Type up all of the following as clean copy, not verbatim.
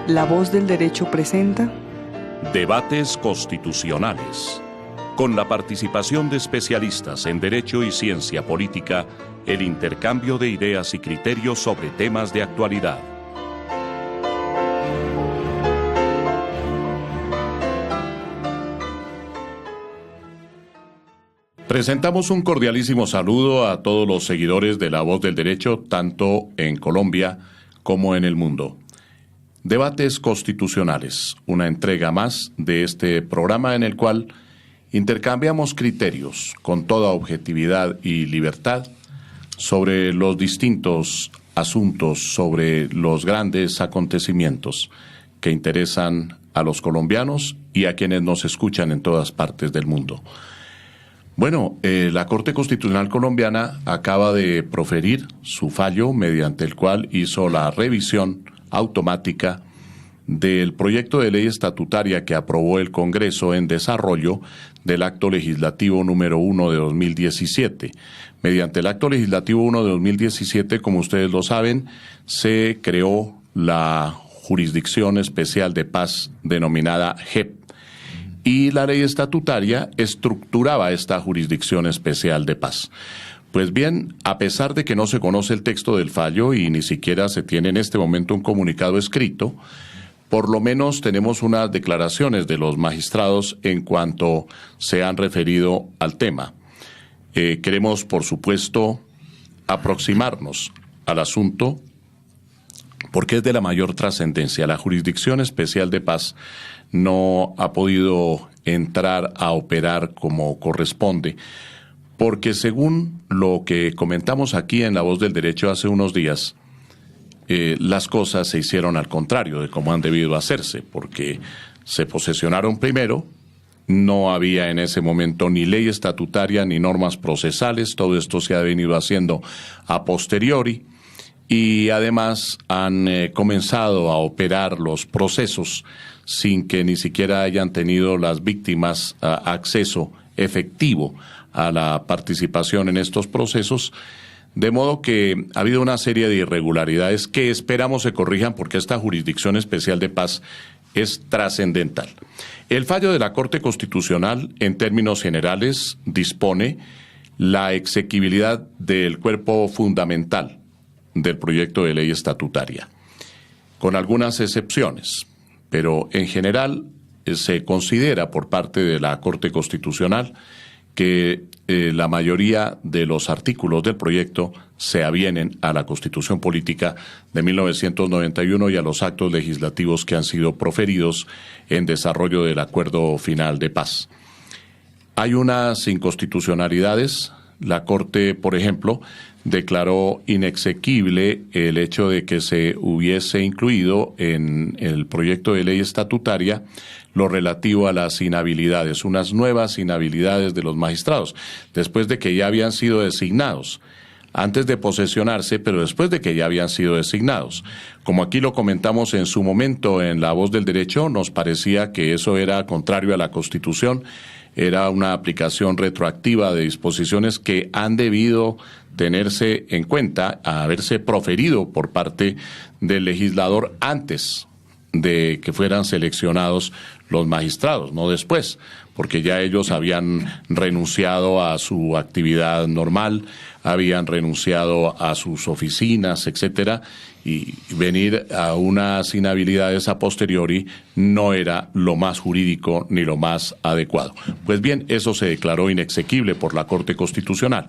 La Voz del Derecho presenta Debates Constitucionales. Con la participación de especialistas en Derecho y Ciencia Política, el intercambio de ideas y criterios sobre temas de actualidad. Presentamos un cordialísimo saludo a todos los seguidores de La Voz del Derecho, tanto en Colombia como en el mundo. Debates Constitucionales, una entrega más de este programa en el cual intercambiamos criterios con toda objetividad y libertad sobre los distintos asuntos, sobre los grandes acontecimientos que interesan a los colombianos y a quienes nos escuchan en todas partes del mundo. Bueno, la Corte Constitucional colombiana acaba de proferir su fallo mediante el cual hizo la revisión automática del proyecto de ley estatutaria que aprobó el Congreso en desarrollo del Acto Legislativo número 1 de 2017. Mediante el Acto Legislativo 1 de 2017, como ustedes lo saben, se creó la Jurisdicción Especial de Paz denominada JEP. Y la ley estatutaria estructuraba esta Jurisdicción Especial de Paz. Pues bien, a pesar de que no se conoce el texto del fallo y ni siquiera se tiene en este momento un comunicado escrito, por lo menos tenemos unas declaraciones de los magistrados en cuanto se han referido al tema. Queremos, por supuesto, aproximarnos al asunto porque es de la mayor trascendencia. La Jurisdicción Especial de Paz no ha podido entrar a operar como corresponde, porque según lo que comentamos aquí en La Voz del Derecho hace unos días, las cosas se hicieron al contrario de cómo han debido hacerse, porque se posesionaron primero, no había en ese momento ni ley estatutaria ni normas procesales, todo esto se ha venido haciendo a posteriori, y además han comenzado a operar los procesos sin que ni siquiera hayan tenido las víctimas acceso efectivo a la participación en estos procesos, de modo que ha habido una serie de irregularidades que esperamos se corrijan porque esta Jurisdicción Especial de Paz es trascendental. El fallo de la Corte Constitucional, en términos generales, dispone la exequibilidad del cuerpo fundamental del proyecto de ley estatutaria, con algunas excepciones, pero en general se considera por parte de la Corte Constitucional que la mayoría de los artículos del proyecto se avienen a la Constitución Política de 1991 y a los actos legislativos que han sido proferidos en desarrollo del Acuerdo Final de Paz. Hay unas inconstitucionalidades. La Corte, por ejemplo, declaró inexequible el hecho de que se hubiese incluido en el proyecto de ley estatutaria lo relativo a las inhabilidades, unas nuevas inhabilidades de los magistrados, después de que ya habían sido designados, antes de posesionarse, pero después de que ya habían sido designados. Como aquí lo comentamos en su momento en La Voz del Derecho, nos parecía que eso era contrario a la Constitución, era una aplicación retroactiva de disposiciones que han debido tenerse en cuenta, a haberse proferido por parte del legislador antes de que fueran seleccionados los magistrados, no después, porque ya ellos habían renunciado a su actividad normal, habían renunciado a sus oficinas, etcétera, y venir a unas inhabilidades a posteriori no era lo más jurídico ni lo más adecuado. Pues bien, eso se declaró inexequible por la Corte Constitucional.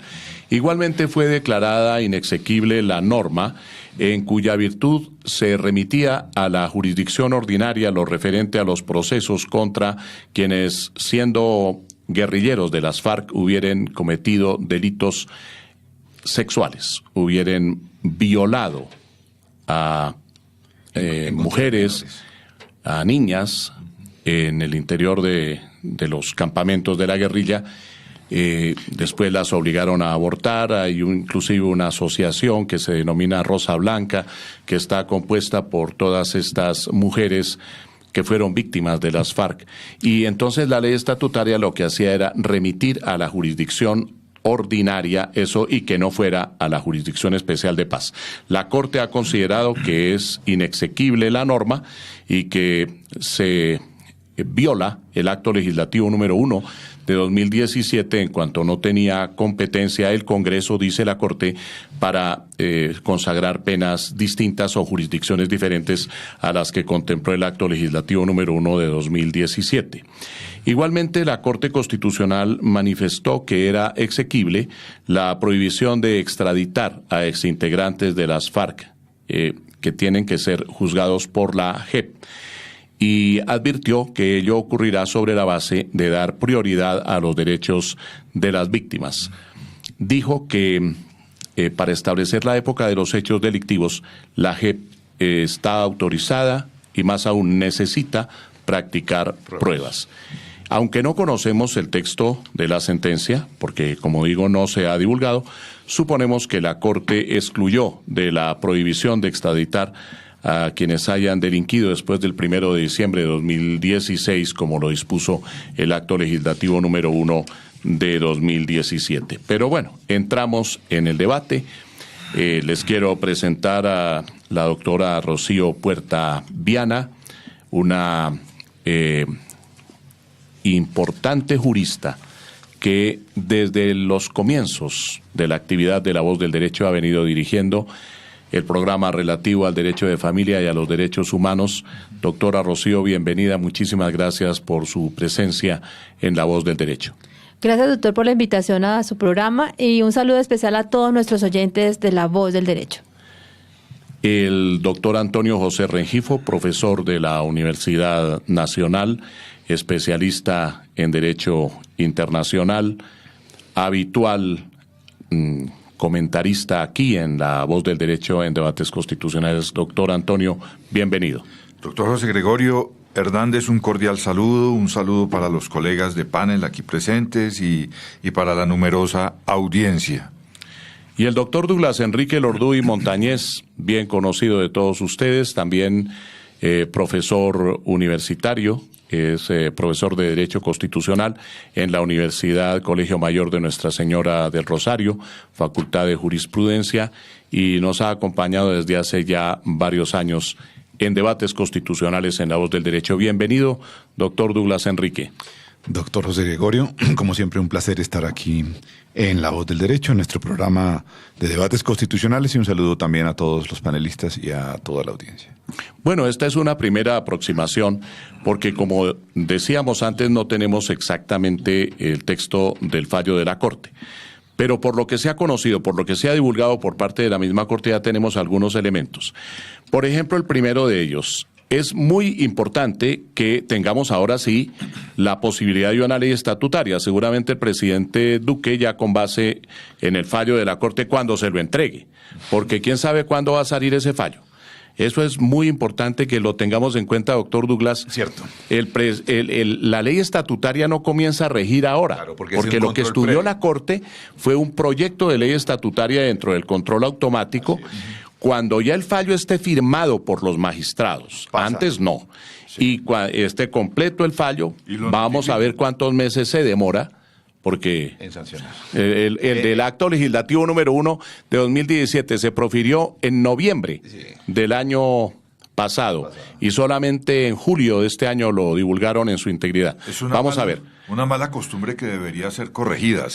Igualmente fue declarada inexequible la norma en cuya virtud se remitía a la jurisdicción ordinaria lo referente a los procesos contra quienes, siendo guerrilleros de las FARC, hubieran cometido delitos sexuales, hubieran violado a mujeres, a niñas en el interior de los campamentos de la guerrilla. Después las obligaron a abortar. Hay inclusive una asociación que se denomina Rosa Blanca, que está compuesta por todas estas mujeres que fueron víctimas de las FARC. Y entonces la ley estatutaria lo que hacía era remitir a la jurisdicción ordinaria eso y que no fuera a la Jurisdicción Especial de Paz. La Corte ha considerado que es inexequible la norma y que se viola el acto legislativo número 1 de 2017 en cuanto no tenía competencia el Congreso, dice la Corte, para consagrar penas distintas o jurisdicciones diferentes a las que contempló el acto legislativo número 1 de 2017. Igualmente, la Corte Constitucional manifestó que era exequible la prohibición de extraditar a exintegrantes de las FARC, que tienen que ser juzgados por la JEP, y advirtió que ello ocurrirá sobre la base de dar prioridad a los derechos de las víctimas. Dijo que para establecer la época de los hechos delictivos, la JEP está autorizada y más aún necesita practicar pruebas. Aunque no conocemos el texto de la sentencia, porque como digo no se ha divulgado, suponemos que la Corte excluyó de la prohibición de extraditar a quienes hayan delinquido después del 1 de diciembre de 2016, como lo dispuso el acto legislativo número 1 de 2017. Pero bueno, entramos en el debate. Les quiero presentar a la doctora Rocío Puerta Viana, una importante jurista que desde los comienzos de la actividad de La Voz del Derecho ha venido dirigiendo el programa relativo al derecho de familia y a los derechos humanos. Doctora Rocío, bienvenida. Muchísimas gracias por su presencia en La Voz del Derecho. Gracias, doctor, por la invitación a su programa y un saludo especial a todos nuestros oyentes de La Voz del Derecho. El doctor Antonio José Rengifo, profesor de la Universidad Nacional, especialista en Derecho Internacional, habitual comentarista aquí en La Voz del Derecho en Debates Constitucionales. Doctor Antonio, bienvenido. Doctor José Gregorio Hernández, un cordial saludo, un saludo para los colegas de panel aquí presentes y para la numerosa audiencia. Y el doctor Douglas Enrique Lorduy Montañez, bien conocido de todos ustedes, también profesor universitario, es profesor de Derecho Constitucional en la Universidad Colegio Mayor de Nuestra Señora del Rosario, Facultad de Jurisprudencia, y nos ha acompañado desde hace ya varios años en debates constitucionales en La Voz del Derecho. Bienvenido, doctor Douglas Enrique. Doctor José Gregorio, como siempre un placer estar aquí en La Voz del Derecho, en nuestro programa de debates constitucionales, y un saludo también a todos los panelistas y a toda la audiencia. Bueno, esta es una primera aproximación porque, como decíamos antes, no tenemos exactamente el texto del fallo de la Corte. Pero por lo que se ha conocido, por lo que se ha divulgado por parte de la misma Corte, ya tenemos algunos elementos. Por ejemplo, el primero de ellos: es muy importante que tengamos ahora sí la posibilidad de una ley estatutaria. Seguramente el presidente Duque, ya con base en el fallo de la Corte, cuando se lo entregue, porque quién sabe cuándo va a salir ese fallo. Eso es muy importante que lo tengamos en cuenta, doctor Douglas. Cierto. La ley estatutaria no comienza a regir ahora, claro, porque lo que estudió la Corte fue un proyecto de ley estatutaria dentro del control automático. Cuando ya el fallo esté firmado por los magistrados, antes no, y esté completo el fallo, vamos a ver cuántos meses se demora, porque en sancionar. El del acto legislativo número 1 de 2017 se profirió en noviembre del año pasado y solamente en julio de este año lo divulgaron en su integridad. Vamos a ver. Una mala costumbre que debería ser corregida.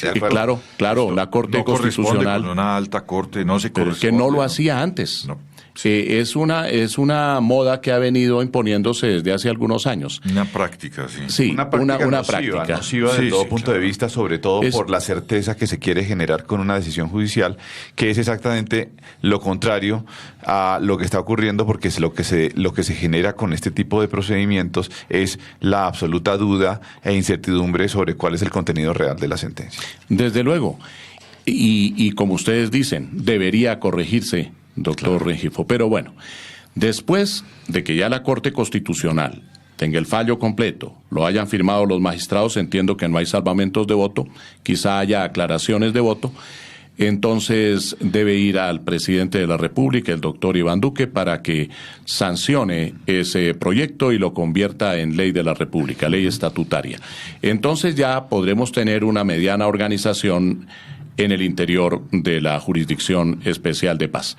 Claro, la Corte no Constitucional. Con una alta corte no se corresponde. Pero que no lo hacía antes. No. Es una moda que ha venido imponiéndose desde hace algunos años. Una práctica, sí. Sí, una práctica. Nociva de todo punto de vista, sobre todo por la certeza que se quiere generar con una decisión judicial, que es exactamente lo contrario a lo que está ocurriendo, porque es lo que se genera con este tipo de procedimientos es la absoluta duda e incertidumbre sobre cuál es el contenido real de la sentencia. Desde luego. Y como ustedes dicen, debería corregirse, doctor Rengifo. Pero bueno, después de que ya la Corte Constitucional tenga el fallo completo, lo hayan firmado los magistrados, entiendo que no hay salvamentos de voto, quizá haya aclaraciones de voto, entonces debe ir al presidente de la República, el doctor Iván Duque, para que sancione ese proyecto y lo convierta en ley de la República, ley estatutaria. Entonces ya podremos tener una mediana organización en el interior de la Jurisdicción Especial de Paz.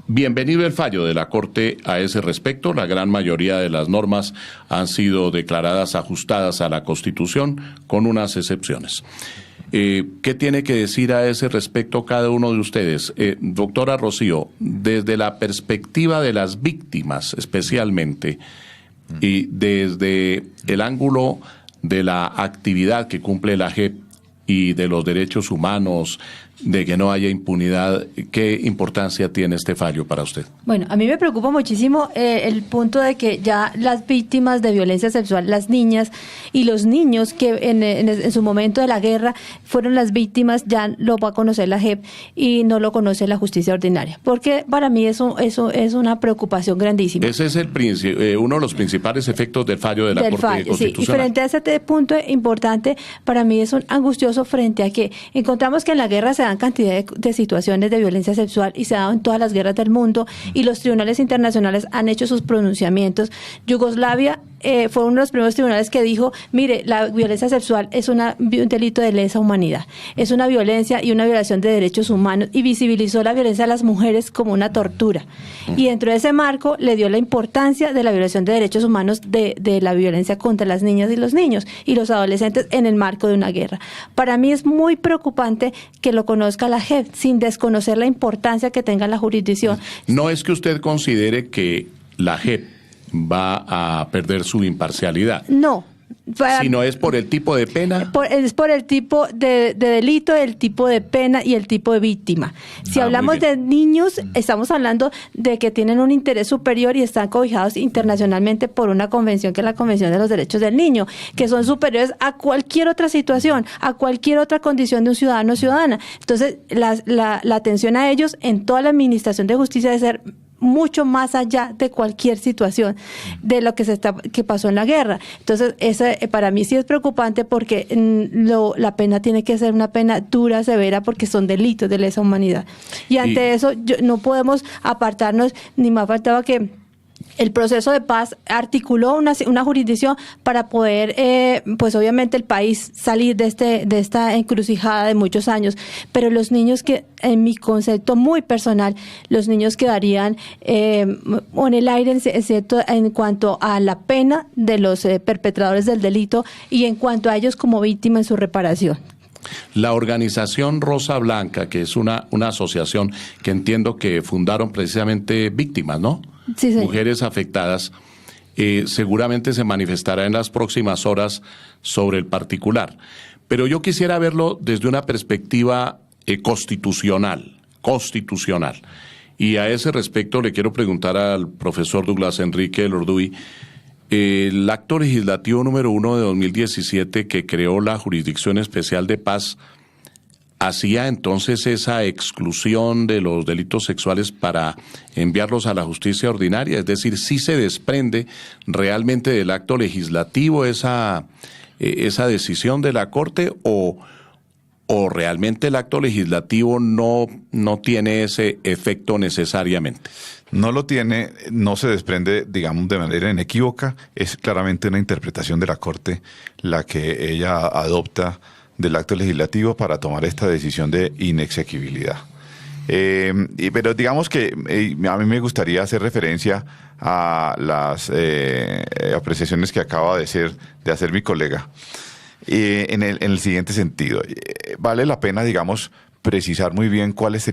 Bienvenido el fallo de la Corte a ese respecto. La gran mayoría de las normas han sido declaradas ajustadas a la Constitución, con unas excepciones. ¿Qué tiene que decir a ese respecto cada uno de ustedes? Doctora Rocío, desde la perspectiva de las víctimas especialmente, y desde el ángulo de la actividad que cumple la JEP y de los derechos humanos, de que no haya impunidad, ¿qué importancia tiene este fallo para usted? Bueno, a mí me preocupa muchísimo el punto de que ya las víctimas de violencia sexual, las niñas y los niños que en su momento de la guerra fueron las víctimas, ya lo va a conocer la JEP y no lo conoce la justicia ordinaria. Porque para mí eso es una preocupación grandísima. Ese es uno de los principales efectos del fallo de la Corte Constitucional. Sí. Y frente a ese punto importante, para mí es un angustioso frente a que encontramos que en la guerra se dan cantidad de situaciones de violencia sexual y se ha dado en todas las guerras del mundo, y los tribunales internacionales han hecho sus pronunciamientos. Yugoslavia fue uno de los primeros tribunales que dijo, mire, la violencia sexual es un delito de lesa humanidad, es una violencia y una violación de derechos humanos, y visibilizó la violencia de las mujeres como una tortura. Y dentro de ese marco le dio la importancia de la violación de derechos humanos, de la violencia contra las niñas y los niños y los adolescentes en el marco de una guerra. Para mí es muy preocupante que lo conozca la JEP sin desconocer la importancia que tenga la jurisdicción. No es que usted considere que la JEP va a perder su imparcialidad. No. Sino es por el tipo de pena. Es por el tipo de delito, el tipo de pena y el tipo de víctima. Si hablamos de niños, estamos hablando de que tienen un interés superior y están cobijados internacionalmente por una convención, que es la Convención de los Derechos del Niño, que son superiores a cualquier otra situación, a cualquier otra condición de un ciudadano o ciudadana. Entonces, la atención a ellos en toda la administración de justicia debe ser mucho más allá de cualquier situación de lo que pasó en la guerra. Entonces, para mí sí es preocupante, porque la pena tiene que ser una pena dura, severa, porque son delitos de lesa humanidad. Y ante eso no podemos apartarnos, ni más faltaba que el proceso de paz articuló una jurisdicción para poder, pues obviamente el país salir de esta encrucijada de muchos años, pero los niños, que en mi concepto muy personal, los niños quedarían en el aire en cuanto a la pena de los perpetradores del delito y en cuanto a ellos como víctimas en su reparación. La organización Rosa Blanca, que es una asociación que entiendo que fundaron precisamente víctimas, ¿no? Sí, sí. Mujeres afectadas, seguramente se manifestará en las próximas horas sobre el particular. Pero yo quisiera verlo desde una perspectiva constitucional. Y a ese respecto le quiero preguntar al profesor Douglas Enrique Elorduy, el acto legislativo número 1 de 2017 que creó la Jurisdicción Especial de Paz, ¿hacía entonces esa exclusión de los delitos sexuales para enviarlos a la justicia ordinaria? Es decir, ¿sí se desprende realmente del acto legislativo esa decisión de la Corte, o realmente el acto legislativo no tiene ese efecto necesariamente? No lo tiene, no se desprende, digamos, de manera inequívoca. Es claramente una interpretación de la Corte la que ella adopta del acto legislativo para tomar esta decisión de inexequibilidad. Pero digamos que a mí me gustaría hacer referencia a las apreciaciones que acaba de hacer mi colega en el siguiente sentido. Vale la pena, digamos, precisar muy bien cuáles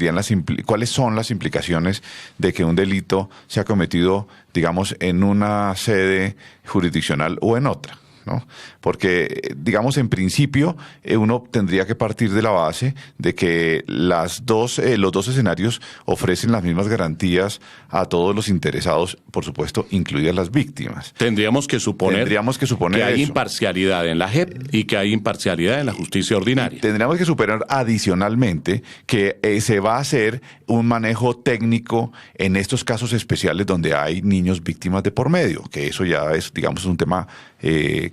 son las implicaciones de que un delito sea cometido, digamos, en una sede jurisdiccional o en otra, ¿no? Porque, digamos, en principio, uno tendría que partir de la base de que los dos escenarios ofrecen las mismas garantías a todos los interesados, por supuesto, incluidas las víctimas. Tendríamos que suponer que hay eso. Imparcialidad en la JEP y que hay imparcialidad en la justicia ordinaria. Tendríamos que superar adicionalmente que se va a hacer un manejo técnico en estos casos especiales donde hay niños víctimas de por medio, que eso ya es, digamos, un tema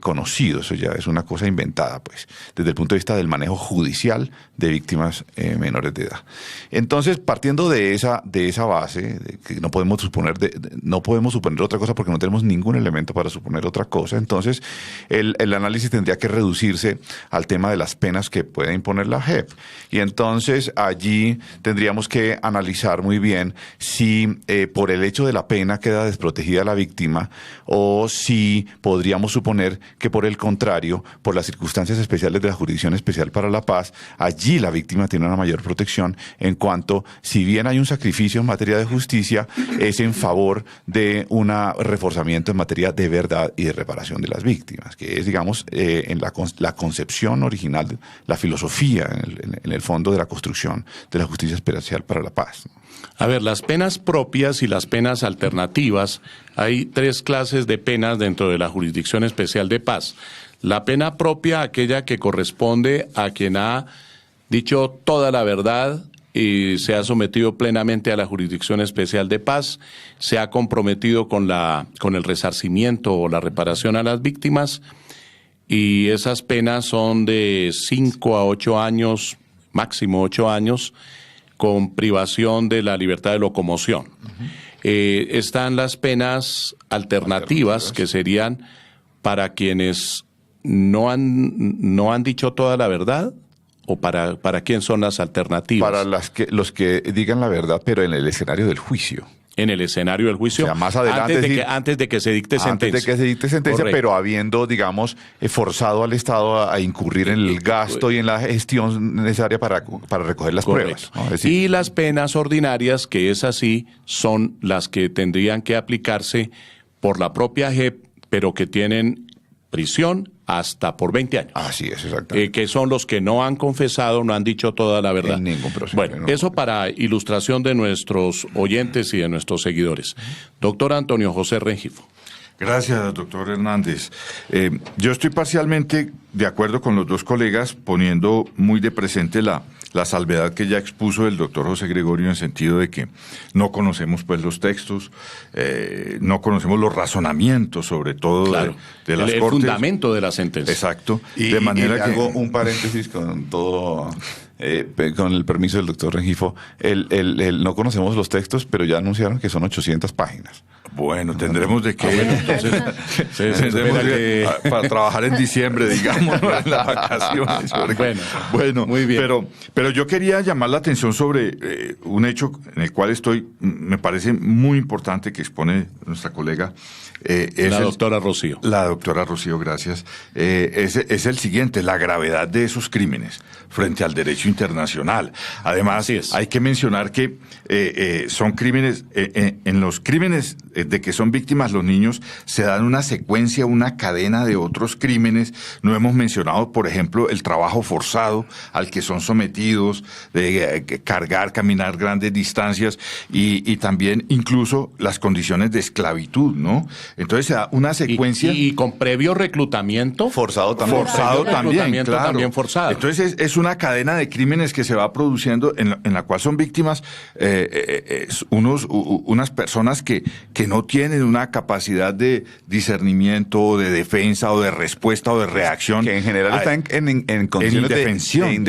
conocido, eso ya es una cosa inventada, pues, desde el punto de vista del manejo judicial de víctimas menores de edad. Entonces, partiendo de esa base, de que no podemos suponer otra cosa porque no tenemos ningún elemento para suponer otra cosa, entonces el análisis tendría que reducirse al tema de las penas que puede imponer la JEP. Y entonces allí tendríamos que analizar muy bien si por el hecho de la pena queda desprotegida la víctima o si podríamos suponer que por el contrario, por las circunstancias especiales de la Jurisdicción Especial para la Paz, allí la víctima tiene una mayor protección en cuanto, si bien hay un sacrificio en materia de justicia, es en favor de un reforzamiento en materia de verdad y de reparación de las víctimas, que es, digamos, en la concepción original, la filosofía en el fondo de la construcción de la Justicia Especial para la Paz. A ver, las penas propias y las penas alternativas, hay 3 clases de penas dentro de la Jurisdicción Especial de Paz. La pena propia, aquella que corresponde a quien ha dicho toda la verdad y se ha sometido plenamente a la Jurisdicción Especial de Paz, se ha comprometido con el resarcimiento o la reparación a las víctimas, y esas penas son de 5 a 8 años, máximo 8 años, con privación de la libertad de locomoción. Están las penas alternativas, que serían para quienes no han dicho toda la verdad, o para quién son las alternativas. Para los que digan la verdad, pero en el escenario del juicio. En el escenario del juicio, o sea, más adelante, antes de que se dicte sentencia. Antes de que se dicte sentencia, correcto, pero habiendo, digamos, forzado al Estado a incurrir en el gasto y en la gestión necesaria para recoger las correcto, pruebas, ¿no? Es decir, y las penas ordinarias, que es así, son las que tendrían que aplicarse por la propia JEP, pero que tienen prisión hasta por 20 años. Así es, exactamente. Que son los que no han confesado, no han dicho toda la verdad. En ningún proceso. Bueno, no. Eso para ilustración de nuestros oyentes y de nuestros seguidores. Doctor Antonio José Rengifo. Gracias, doctor Hernández. Yo estoy parcialmente de acuerdo con los dos colegas, poniendo muy de presente la salvedad que ya expuso el doctor José Gregorio, en el sentido de que no conocemos pues los textos, no conocemos los razonamientos, sobre todo, claro, de las Cortes. El fundamento de la sentencia. Exacto. De manera que hago un paréntesis con todo... con el permiso del doctor Rengifo, no conocemos los textos, pero ya anunciaron que son 800 páginas. Bueno, tendremos de qué. Para trabajar en diciembre, digamos, en las vacaciones. Bueno, muy bien. Pero yo quería llamar la atención sobre un hecho en el cual me parece muy importante, que expone nuestra colega. La doctora Rocío. La doctora Rocío, gracias. Es el siguiente: la gravedad de esos crímenes frente al derecho internacional. Además, hay que mencionar que son crímenes, en los crímenes de que son víctimas los niños, se dan una secuencia, una cadena de otros crímenes. No hemos mencionado, por ejemplo, el trabajo forzado al que son sometidos, de caminar grandes distancias, y también incluso las condiciones de esclavitud, ¿no? Entonces se da una secuencia. Y con previo reclutamiento. Forzado también. Forzado también, claro. También forzado. Entonces es una cadena de crímenes que se va produciendo, en la cual son víctimas unas personas que no tienen una capacidad de discernimiento, o de defensa, o de respuesta, o de reacción. Que en general están en condiciones de indefensión.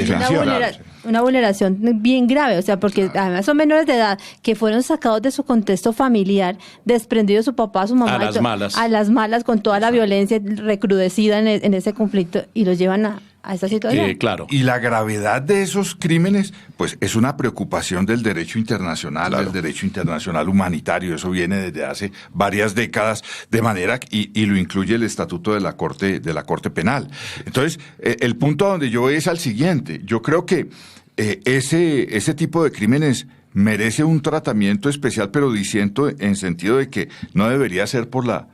Una vulneración bien grave, o sea, porque además son menores de edad que fueron sacados de su contexto familiar, desprendidos de su papá, su mamá. A las malas, con toda la violencia recrudecida en ese conflicto, y los llevan a esa situación. Claro. Y la gravedad de esos crímenes, pues es una preocupación del derecho internacional, claro, del derecho internacional humanitario. Eso viene desde hace varias décadas, de manera, y lo incluye el Estatuto de la Corte Penal. Entonces, el punto a donde yo voy es al siguiente: yo creo que ese tipo de crímenes merece un tratamiento especial, pero diciendo en sentido de que no debería ser por la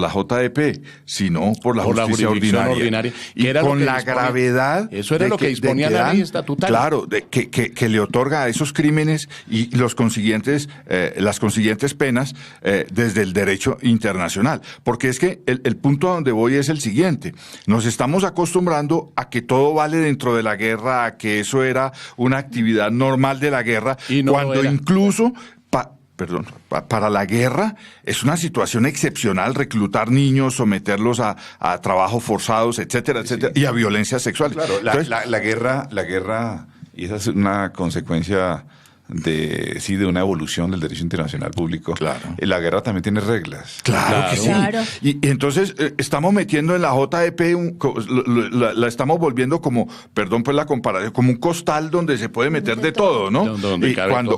JEP, sino por la justicia ordinaria. Y con la gravedad. Eso era lo que disponía la ley estatutaria. Claro, que le otorga a esos crímenes y las consiguientes penas desde el derecho internacional. Porque es que el punto a donde voy es el siguiente: nos estamos acostumbrando a que todo vale dentro de la guerra, a que eso era una actividad normal de la guerra, cuando incluso para la guerra es una situación excepcional reclutar niños, someterlos a trabajos forzados, etcétera, etcétera, y a violencia sexual. Claro, Entonces, la guerra, y esa es una consecuencia de una evolución del derecho internacional público. Claro. La guerra también tiene reglas. Claro que sí. Claro. Y entonces estamos metiendo en la JEP, la estamos volviendo como, perdón por la comparación, como un costal donde se puede meter de todo, ¿no? Donde Y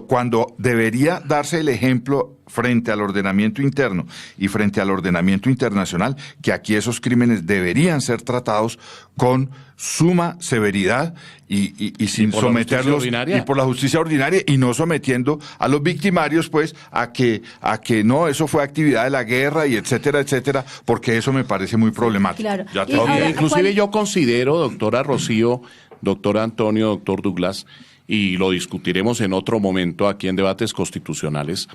cuando debería darse el ejemplo frente al ordenamiento interno y frente al ordenamiento internacional, que aquí esos crímenes deberían ser tratados con suma severidad y sin someterlos, y por la justicia ordinaria, y no sometiendo a los victimarios pues a que no, eso fue actividad de la guerra y etcétera, etcétera, porque eso me parece muy problemático. Claro. Ya Inclusive yo considero, doctora Rocío, doctor Antonio, doctor Douglas, y lo discutiremos en otro momento aquí en Debates Constitucionales,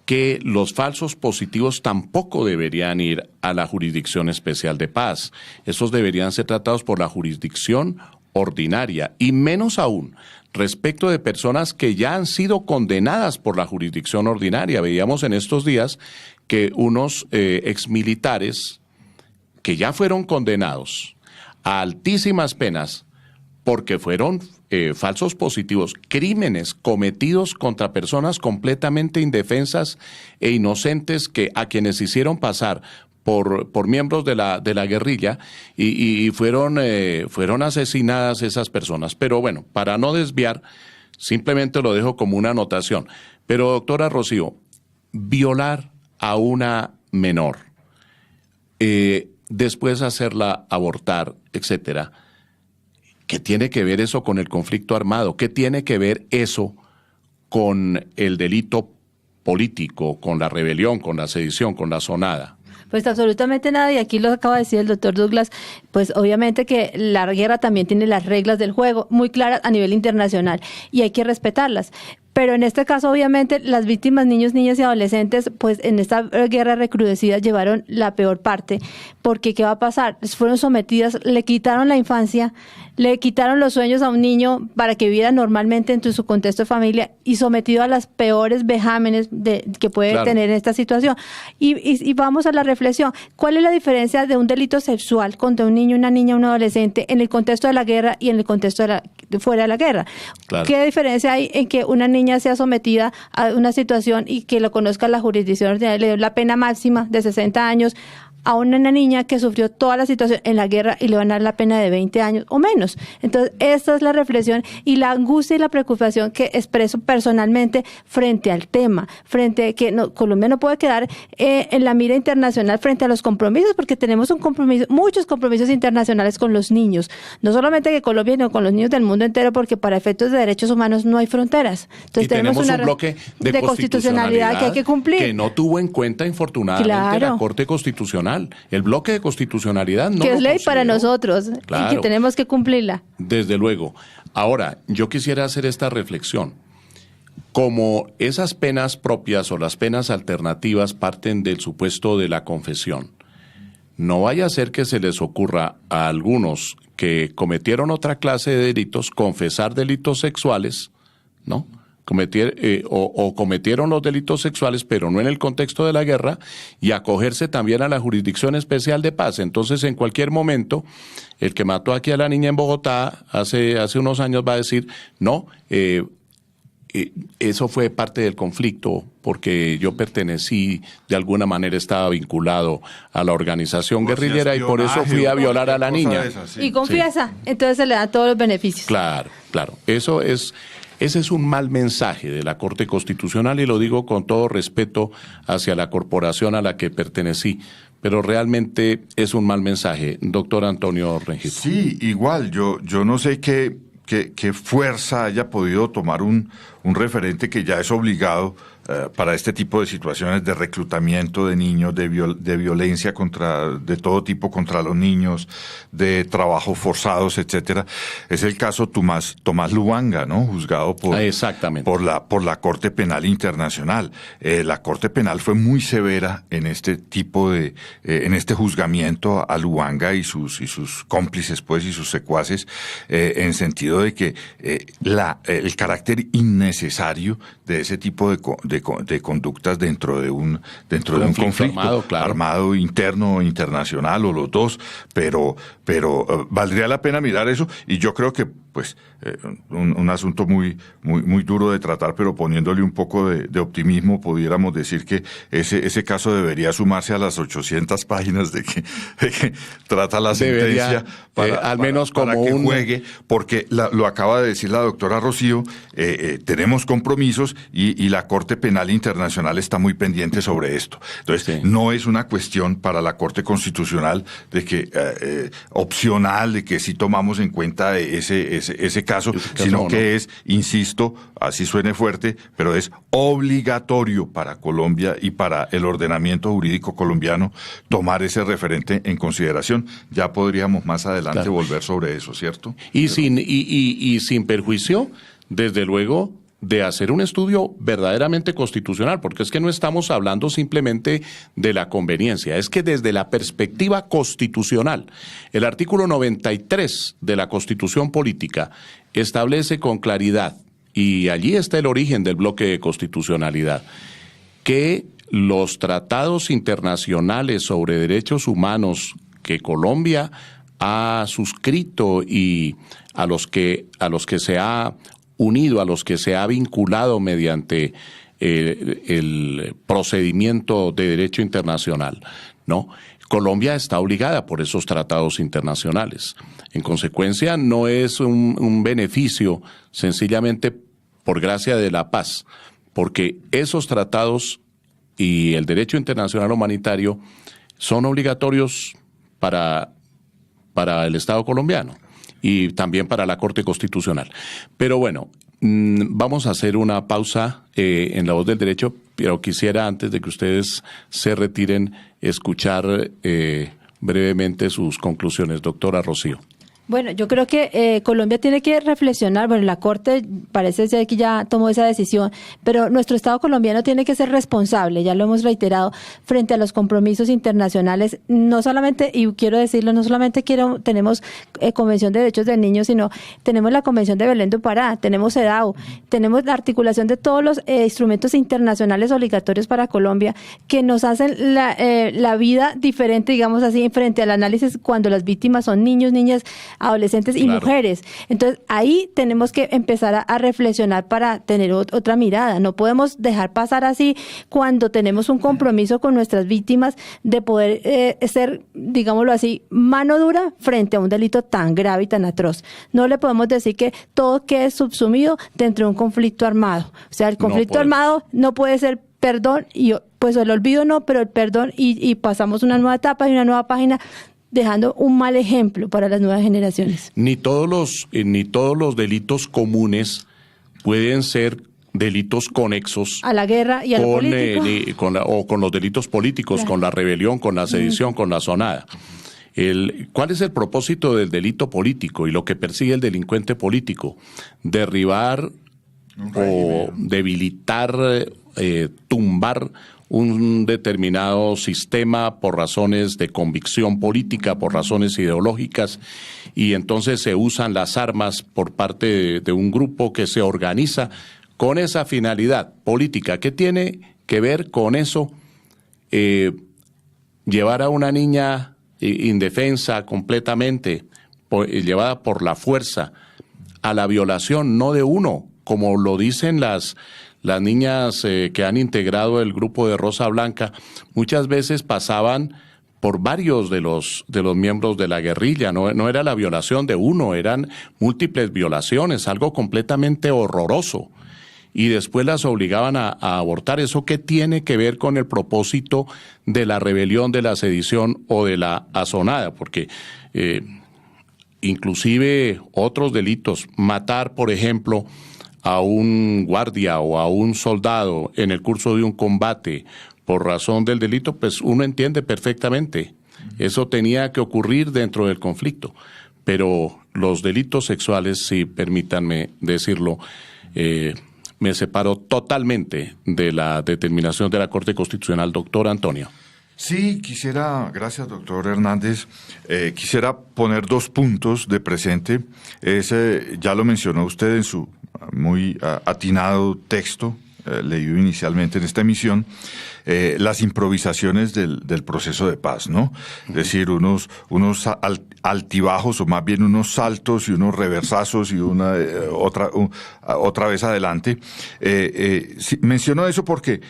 que los falsos positivos tampoco deberían ir a la Jurisdicción Especial de Paz. Esos deberían ser tratados por la jurisdicción ordinaria, y menos aún respecto de personas que ya han sido condenadas por la jurisdicción ordinaria. Veíamos en estos días que unos exmilitares que ya fueron condenados a altísimas penas porque fueron falsos positivos, crímenes cometidos contra personas completamente indefensas e inocentes, a quienes hicieron pasar por miembros de la guerrilla y fueron asesinadas esas personas. Pero bueno, para no desviar, simplemente lo dejo como una anotación. Pero doctora Rocío, violar a una menor, después hacerla abortar, etcétera, ¿qué tiene que ver eso con el conflicto armado? ¿Qué tiene que ver eso con el delito político, con la rebelión, con la sedición, con la sonada? Pues absolutamente nada, y aquí lo acaba de decir el doctor Douglas, pues obviamente que la guerra también tiene las reglas del juego muy claras a nivel internacional y hay que respetarlas. Pero en este caso, obviamente, las víctimas, niños, niñas y adolescentes, pues en esta guerra recrudecida llevaron la peor parte, porque ¿qué va a pasar? Fueron sometidas, le quitaron la infancia, le quitaron los sueños a un niño para que viviera normalmente en su contexto de familia y sometido a las peores vejámenes que puede tener en esta situación. Y vamos a la reflexión. ¿Cuál es la diferencia de un delito sexual contra un niño, una niña, un adolescente en el contexto de la guerra y en el contexto de fuera de la guerra? Claro. ¿Qué diferencia hay en que una niña sea sometida a una situación y que lo conozca la jurisdicción ordinaria, le dio la pena máxima de 60 años, a una niña que sufrió toda la situación en la guerra y le van a dar la pena de 20 años o menos? Entonces, esta es la reflexión y la angustia y la preocupación que expreso personalmente frente al tema, frente a que Colombia no puede quedar en la mira internacional frente a los compromisos, porque tenemos muchos compromisos internacionales con los niños, no solamente que Colombia, sino con los niños del mundo entero, porque para efectos de derechos humanos no hay fronteras. Entonces, tenemos un bloque de constitucionalidad que hay que cumplir. Que no tuvo en cuenta, infortunadamente, la Corte Constitucional. El bloque de constitucionalidad no. Que es ley para nosotros, y que tenemos que cumplirla. Desde luego. Ahora, yo quisiera hacer esta reflexión. Como esas penas propias o las penas alternativas parten del supuesto de la confesión, no vaya a ser que se les ocurra a algunos que cometieron otra clase de delitos confesar delitos sexuales, ¿no? Cometieron los delitos sexuales, pero no en el contexto de la guerra, y acogerse también a la Jurisdicción Especial de Paz. Entonces, en cualquier momento, el que mató aquí a la niña en Bogotá hace unos años va a decir, no, eso fue parte del conflicto, porque yo pertenecí, de alguna manera estaba vinculado a la organización guerrillera y por eso fui a violar a la niña. Y confiesa, entonces se le dan todos los beneficios. Claro. Ese es un mal mensaje de la Corte Constitucional, y lo digo con todo respeto hacia la corporación a la que pertenecí, pero realmente es un mal mensaje. Doctor Antonio Rengifo. Sí, igual, yo no sé qué fuerza haya podido tomar un referente que ya es obligado para este tipo de situaciones de reclutamiento de niños, de violencia de todo tipo contra los niños, de trabajos forzados, etcétera. Es el caso Tomás Lubanga, ¿no? Juzgado por la Corte Penal Internacional. La Corte Penal fue muy severa en este tipo en este juzgamiento a Lubanga y sus cómplices, pues, y sus secuaces, en sentido de que el carácter innecesario de ese tipo de de conductas dentro de un conflicto armado interno o internacional, o los dos, pero valdría la pena mirar eso, y yo creo que pues un asunto muy duro de tratar, pero poniéndole un poco de optimismo, pudiéramos decir que ese caso debería sumarse a las 800 páginas de que trata la sentencia, al menos como para que juegue, porque lo acaba de decir la doctora Rocío, tenemos compromisos y la Corte Penal Internacional está muy pendiente sobre esto. Entonces, no es una cuestión para la Corte Constitucional de que opcional, de que si tomamos en cuenta ese caso, sino que es, insisto, así suene fuerte, pero es obligatorio para Colombia y para el ordenamiento jurídico colombiano tomar ese referente en consideración. Ya podríamos más adelante volver sobre eso, ¿cierto? Y sin perjuicio, desde luego, de hacer un estudio verdaderamente constitucional, porque es que no estamos hablando simplemente de la conveniencia, es que desde la perspectiva constitucional, el artículo 93 de la Constitución Política establece con claridad, y allí está el origen del bloque de constitucionalidad, que los tratados internacionales sobre derechos humanos que Colombia ha suscrito y a los que se ha unido, a los que se ha vinculado mediante el procedimiento de derecho internacional, ¿no? Colombia está obligada por esos tratados internacionales. En consecuencia, no es un beneficio sencillamente por gracia de la paz, porque esos tratados y el derecho internacional humanitario son obligatorios para el Estado colombiano y también para la Corte Constitucional. Pero bueno, vamos a hacer una pausa en La Voz del Derecho, pero quisiera, antes de que ustedes se retiren, escuchar brevemente sus conclusiones. Doctora Rocío. Bueno, yo creo que Colombia tiene que reflexionar. Bueno, la Corte parece ser que ya tomó esa decisión, pero nuestro Estado colombiano tiene que ser responsable, ya lo hemos reiterado, frente a los compromisos internacionales. No solamente, y quiero decirlo, no solamente tenemos Convención de Derechos del Niño, sino tenemos la Convención de Belén do Pará, tenemos CEDAW, tenemos la articulación de todos los instrumentos internacionales obligatorios para Colombia que nos hacen la vida diferente, digamos así, frente al análisis cuando las víctimas son niños, niñas, adolescentes y mujeres. Entonces, ahí tenemos que empezar a reflexionar para tener otra mirada. No podemos dejar pasar así cuando tenemos un compromiso con nuestras víctimas de poder ser, digámoslo así, mano dura frente a un delito tan grave y tan atroz. No le podemos decir que todo quede subsumido dentro de un conflicto armado. O sea, el conflicto armado no puede ser perdón y pues el olvido no, pero el perdón y pasamos una nueva etapa y una nueva página, dejando un mal ejemplo para las nuevas generaciones. Ni todos los delitos comunes pueden ser delitos conexos a la guerra y a lo político. Con los delitos políticos, claro, con la rebelión, con la sedición, con la asonada. ¿Cuál es el propósito del delito político y lo que persigue el delincuente político? Derribar o debilitar, tumbar un determinado sistema por razones de convicción política, por razones ideológicas, y entonces se usan las armas por parte de un grupo que se organiza con esa finalidad política. ¿Qué tiene que ver con eso? Llevar a una niña indefensa completamente, llevada por la fuerza, a la violación, no de uno, como lo dicen las niñas que han integrado el grupo de Rosa Blanca, muchas veces pasaban por varios de los miembros de la guerrilla. No era la violación de uno, eran múltiples violaciones, algo completamente horroroso. Y después las obligaban a abortar. ¿Eso qué tiene que ver con el propósito de la rebelión, de la sedición o de la asonada? Porque inclusive otros delitos, matar, por ejemplo, a un guardia o a un soldado en el curso de un combate por razón del delito, pues uno entiende perfectamente. Eso tenía que ocurrir dentro del conflicto. Pero los delitos sexuales, sí, permítanme decirlo, me separo totalmente de la determinación de la Corte Constitucional. Doctor Antonio. Sí, gracias doctor Hernández, quisiera poner 2 puntos de presente. Ya lo mencionó usted en su muy atinado texto leído inicialmente en esta emisión, las improvisaciones del proceso de paz, ¿no? Es decir, unos altibajos, o más bien unos saltos y unos reversazos y otra vez adelante. Sí, menciono eso porque,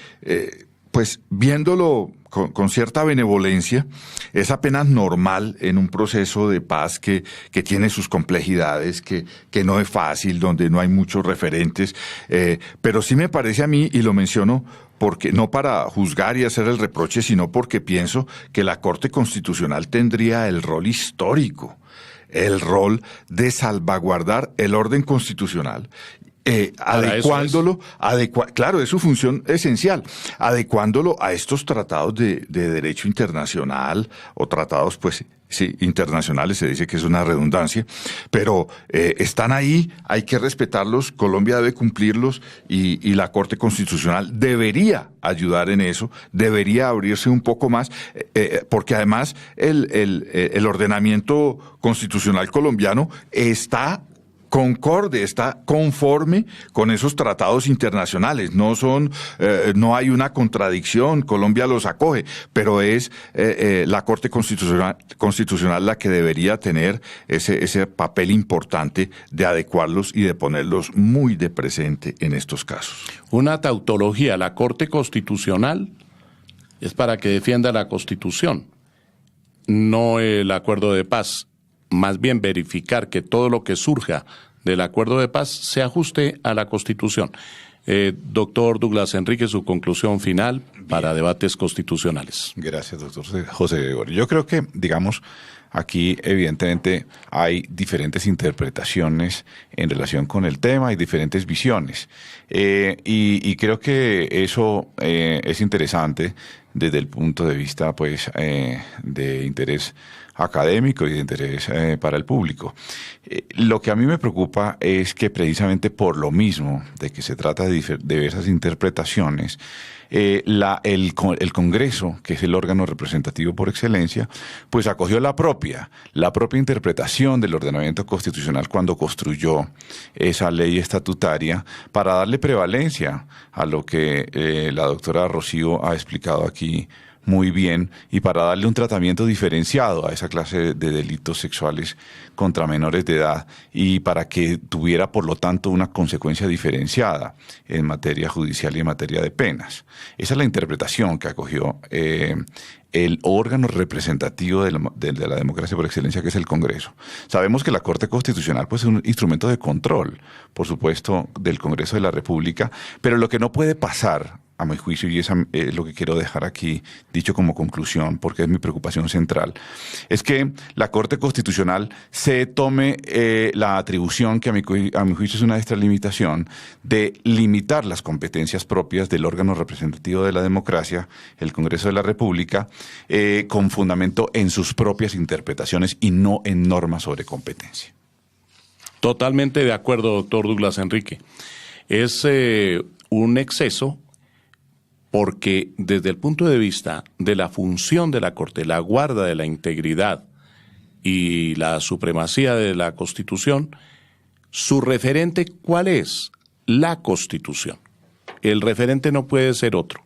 pues viéndolo con cierta benevolencia, es apenas normal en un proceso de paz que tiene sus complejidades, que no es fácil, donde no hay muchos referentes, pero sí me parece a mí, y lo menciono porque no para juzgar y hacer el reproche, sino porque pienso que la Corte Constitucional tendría el rol histórico, el rol de salvaguardar el orden constitucional, adecuándolo, claro, es su función esencial, adecuándolo a estos tratados de derecho internacional, o tratados, pues, sí, internacionales, se dice que es una redundancia, pero están ahí, hay que respetarlos, Colombia debe cumplirlos, y la Corte Constitucional debería ayudar en eso, debería abrirse un poco más, porque además el ordenamiento constitucional colombiano está conforme con esos tratados internacionales. No hay una contradicción, Colombia los acoge, pero es la Corte Constitucional la que debería tener ese papel importante de adecuarlos y de ponerlos muy de presente en estos casos. Una tautología, la Corte Constitucional es para que defienda la Constitución, no el acuerdo de paz. Más bien verificar que todo lo que surja del acuerdo de paz se ajuste a la Constitución. Doctor Douglas Enrique, su conclusión final para debates constitucionales. Gracias, doctor José Gregorio. Yo creo que, digamos, aquí evidentemente hay diferentes interpretaciones en relación con el tema y diferentes visiones. Y creo que eso es interesante desde el punto de vista, pues, de interés académico y de interés para el público. Lo que a mí me preocupa es que precisamente por lo mismo de que se trata de diversas interpretaciones, el Congreso, que es el órgano representativo por excelencia, pues acogió la propia interpretación del ordenamiento constitucional cuando construyó esa ley estatutaria para darle prevalencia a lo que la doctora Rocío ha explicado aquí muy bien, y para darle un tratamiento diferenciado a esa clase de delitos sexuales contra menores de edad, y para que tuviera, por lo tanto, una consecuencia diferenciada en materia judicial y en materia de penas. Esa es la interpretación que acogió el órgano representativo de la democracia por excelencia, que es el Congreso. Sabemos que la Corte Constitucional, pues, es un instrumento de control, por supuesto, del Congreso de la República, pero lo que no puede pasar, a mi juicio, y eso es lo que quiero dejar aquí dicho como conclusión, porque es mi preocupación central, es que la Corte Constitucional se tome la atribución, que a mi juicio es una extralimitación, de limitar las competencias propias del órgano representativo de la democracia, el Congreso de la República, con fundamento en sus propias interpretaciones y no en normas sobre competencia. Totalmente de acuerdo, doctor Douglas Enrique. Es un exceso, porque desde el punto de vista de la función de la Corte, la guarda de la integridad y la supremacía de la Constitución, su referente, ¿cuál es? La Constitución. El referente no puede ser otro,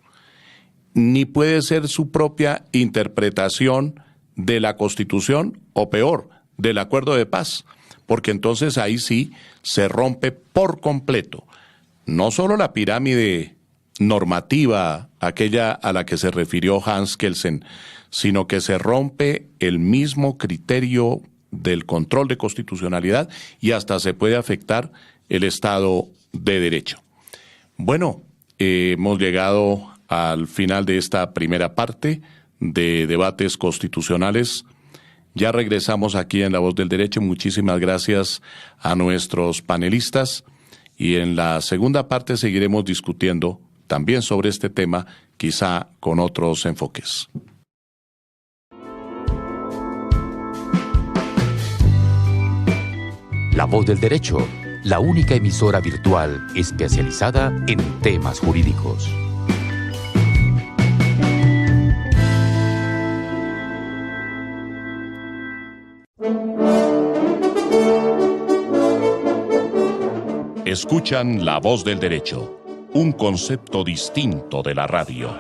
ni puede ser su propia interpretación de la Constitución, o peor, del acuerdo de paz, porque entonces ahí sí se rompe por completo no solo la pirámide normativa, aquella a la que se refirió Hans Kelsen, sino que se rompe el mismo criterio del control de constitucionalidad, y hasta se puede afectar el Estado de Derecho. Bueno, hemos llegado al final de esta primera parte de debates constitucionales. Ya regresamos aquí en La Voz del Derecho. Muchísimas gracias a nuestros panelistas, y en la segunda parte seguiremos discutiendo también sobre este tema, quizá con otros enfoques. La Voz del Derecho, la única emisora virtual especializada en temas jurídicos. Escuchan La Voz del Derecho. un concepto distinto de la radio.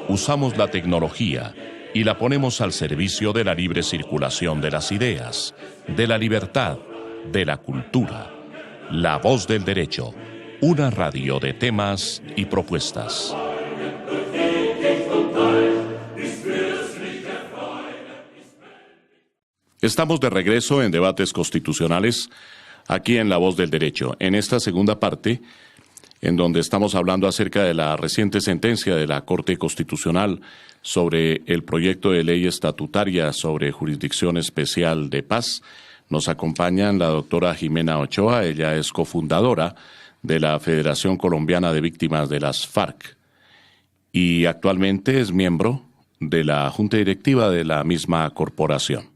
Usamos la tecnología y la ponemos al servicio de la libre circulación de las ideas, de la libertad, de la cultura. La Voz del Derecho, una radio de temas y propuestas. Estamos de regreso en Debates Constitucionales, aquí en La Voz del Derecho. En esta segunda parte, en donde estamos hablando acerca de la reciente sentencia de la Corte Constitucional sobre el proyecto de ley estatutaria sobre Jurisdicción Especial de Paz, nos acompañan la doctora Jimena Ochoa. Ella es cofundadora de la Federación Colombiana de Víctimas de las FARC y actualmente es miembro de la Junta Directiva de la misma corporación.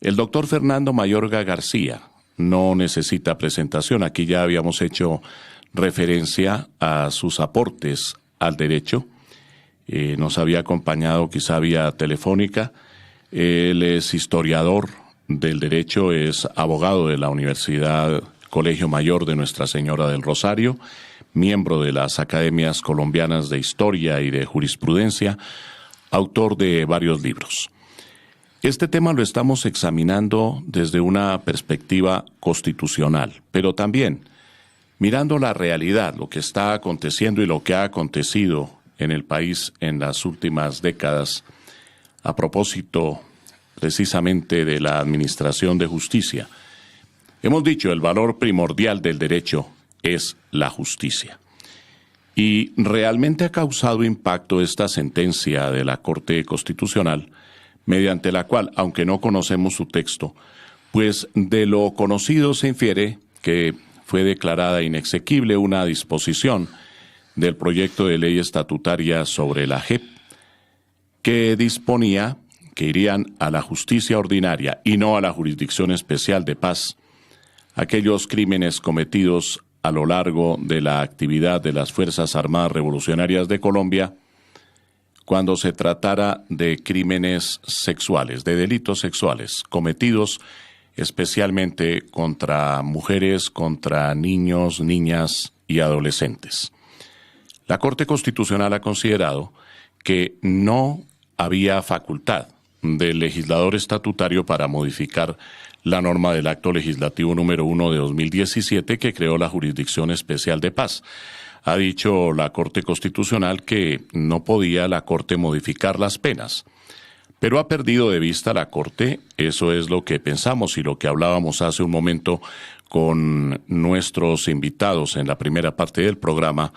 El doctor Fernando Mayorga García no necesita presentación. Aquí ya habíamos hecho referencia a sus aportes al derecho. Nos había acompañado quizá vía telefónica. Él es historiador del derecho, es abogado de la Universidad Colegio Mayor de Nuestra Señora del Rosario, miembro de las Academias Colombianas de Historia y de Jurisprudencia, autor de varios libros. Este tema lo estamos examinando desde una perspectiva constitucional, pero también mirando la realidad, lo que está aconteciendo y lo que ha acontecido en el país en las últimas décadas, a propósito precisamente de la administración de justicia. Hemos dicho, el valor primordial del derecho es la justicia. Y realmente ha causado impacto esta sentencia de la Corte Constitucional, mediante la cual, aunque no conocemos su texto, pues de lo conocido se infiere que fue declarada inexequible una disposición del proyecto de ley estatutaria sobre la JEP, que disponía que irían a la justicia ordinaria y no a la Jurisdicción Especial de Paz aquellos crímenes cometidos a lo largo de la actividad de las Fuerzas Armadas Revolucionarias de Colombia, cuando se tratara de crímenes sexuales, de delitos sexuales, cometidos especialmente contra mujeres, contra niños, niñas y adolescentes. La Corte Constitucional ha considerado que no había facultad del legislador estatutario para modificar la norma del Acto Legislativo número 1 de 2017 que creó la Jurisdicción Especial de Paz. Ha dicho la Corte Constitucional que no podía la Corte modificar las penas, pero ha perdido de vista la Corte, eso es lo que pensamos y lo que hablábamos hace un momento con nuestros invitados en la primera parte del programa,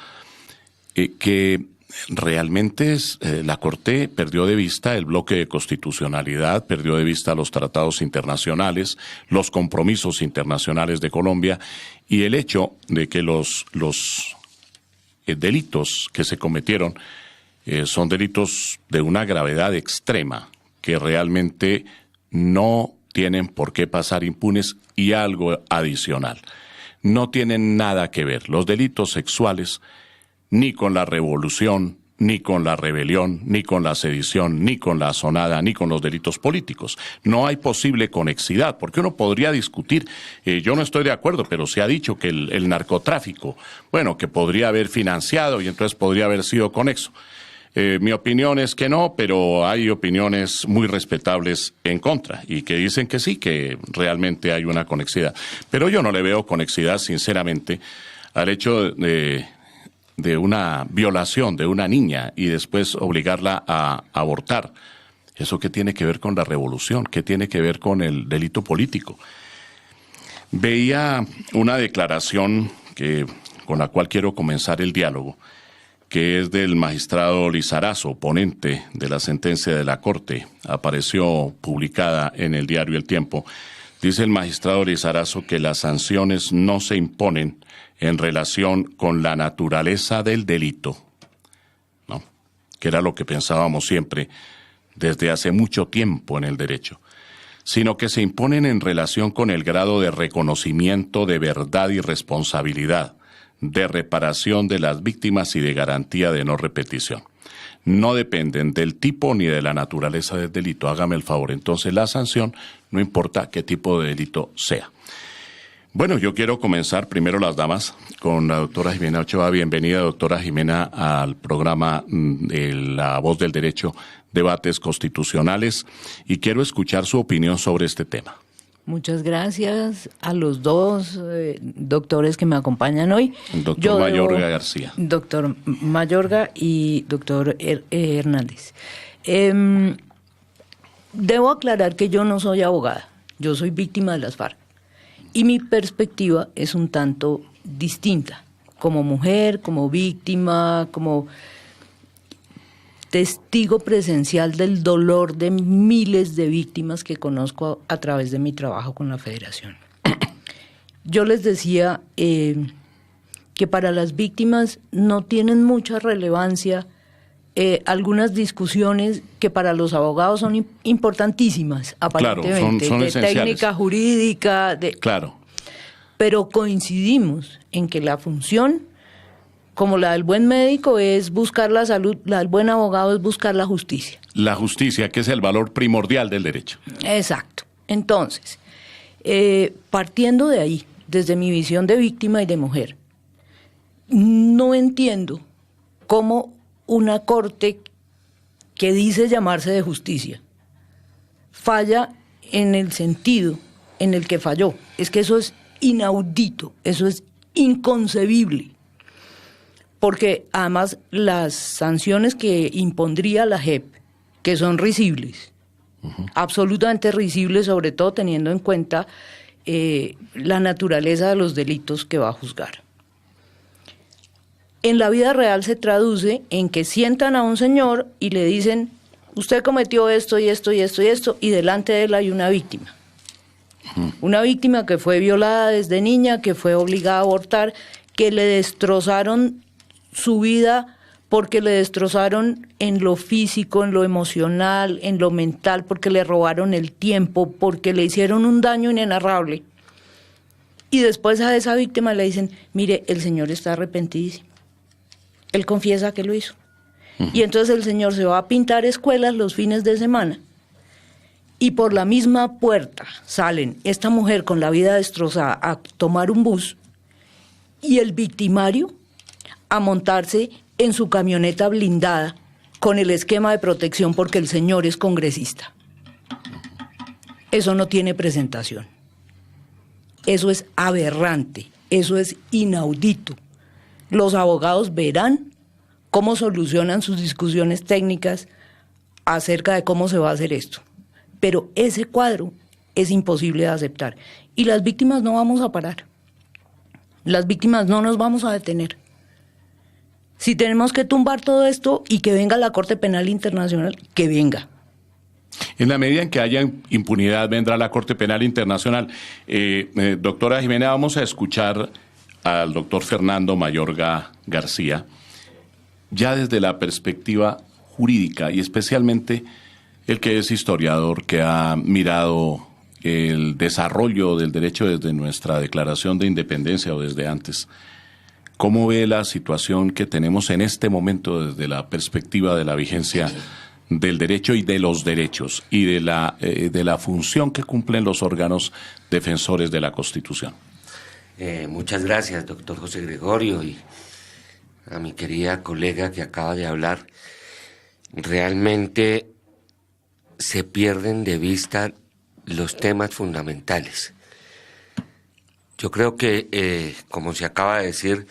que realmente la Corte perdió de vista el bloque de constitucionalidad, perdió de vista los tratados internacionales, los compromisos internacionales de Colombia y el hecho de que los delitos que se cometieron son delitos de una gravedad extrema que realmente no tienen por qué pasar impunes y algo adicional. No tienen nada que ver los delitos sexuales ni con la revolución, ni con la rebelión, ni con la sedición, ni con la asonada, ni con los delitos políticos. No hay posible conexidad, porque uno podría discutir, yo no estoy de acuerdo, pero se ha dicho que el narcotráfico, bueno, que podría haber financiado y entonces podría haber sido conexo. Mi opinión es que no, pero hay opiniones muy respetables en contra y que dicen que sí, que realmente hay una conexidad. Pero yo no le veo conexidad, sinceramente, al hecho de una violación de una niña y después obligarla a abortar. ¿Eso qué tiene que ver con la revolución? ¿Qué tiene que ver con el delito político? Veía una declaración con la cual quiero comenzar el diálogo, que es del magistrado Lizarazo, ponente de la sentencia de la Corte. Apareció publicada en el diario El Tiempo. Dice el magistrado Lizarazo que las sanciones no se imponen en relación con la naturaleza del delito, ¿no? Que era lo que pensábamos siempre desde hace mucho tiempo en el derecho, sino que se imponen en relación con el grado de reconocimiento de verdad y responsabilidad, de reparación de las víctimas y de garantía de no repetición. No dependen del tipo ni de la naturaleza del delito. Hágame el favor. Entonces la sanción no importa qué tipo de delito sea. Bueno, yo quiero comenzar primero las damas con la doctora Jimena Ochoa. Bienvenida, doctora Jimena, al programa de La Voz del Derecho, Debates Constitucionales, y quiero escuchar su opinión sobre este tema. Muchas gracias a los dos doctores que me acompañan hoy. Doctor Mayorga García. Doctor Mayorga y doctor Hernández. Debo aclarar que yo no soy abogada, yo soy víctima de las FARC. Y mi perspectiva es un tanto distinta, como mujer, como víctima, como testigo presencial del dolor de miles de víctimas que conozco a través de mi trabajo con la Federación. Yo les decía que para las víctimas no tienen mucha relevancia algunas discusiones que para los abogados son importantísimas, aparentemente, claro, son de técnica jurídica. Claro. Pero coincidimos en que la función, como la del buen médico, es buscar la salud, la del buen abogado es buscar la justicia. La justicia, que es el valor primordial del derecho. Exacto. Entonces, partiendo de ahí, desde mi visión de víctima y de mujer, no entiendo cómo una corte que dice llamarse de justicia falla en el sentido en el que falló. Es que eso es inaudito, eso es inconcebible. Porque además las sanciones que impondría la JEP, que son risibles, absolutamente risibles, sobre todo teniendo en cuenta la naturaleza de los delitos que va a juzgar. En la vida real se traduce en que sientan a un señor y le dicen, usted cometió esto y esto y esto y esto, y delante de él hay una víctima. Una víctima que fue violada desde niña, que fue obligada a abortar, que le destrozaron su vida porque le destrozaron en lo físico, en lo emocional, en lo mental, porque le robaron el tiempo, porque le hicieron un daño inenarrable. Y después a esa víctima le dicen, mire, el señor está arrepentidísimo. Él confiesa que lo hizo. Y entonces el señor se va a pintar escuelas los fines de semana. Y por la misma puerta salen esta mujer con la vida destrozada a tomar un bus y el victimario a montarse en su camioneta blindada con el esquema de protección porque el señor es congresista. Eso no tiene presentación. Eso es aberrante, eso es inaudito. Los abogados verán cómo solucionan sus discusiones técnicas acerca de cómo se va a hacer esto. Pero ese cuadro es imposible de aceptar. Y las víctimas no vamos a parar. Las víctimas no nos vamos a detener. Si tenemos que tumbar todo esto y que venga la Corte Penal Internacional, que venga. En la medida en que haya impunidad, vendrá la Corte Penal Internacional. Doctora Jimena, vamos a escuchar al doctor Fernando Mayorga García, ya desde la perspectiva jurídica y especialmente el que es historiador, que ha mirado el desarrollo del derecho desde nuestra Declaración de Independencia o desde antes. ¿Cómo ve la situación que tenemos en este momento desde la perspectiva de la vigencia del derecho y de los derechos y de la función que cumplen los órganos defensores de la Constitución? Muchas gracias, doctor José Gregorio, y a mi querida colega que acaba de hablar. Realmente se pierden de vista los temas fundamentales. Yo creo que, como se acaba de decir,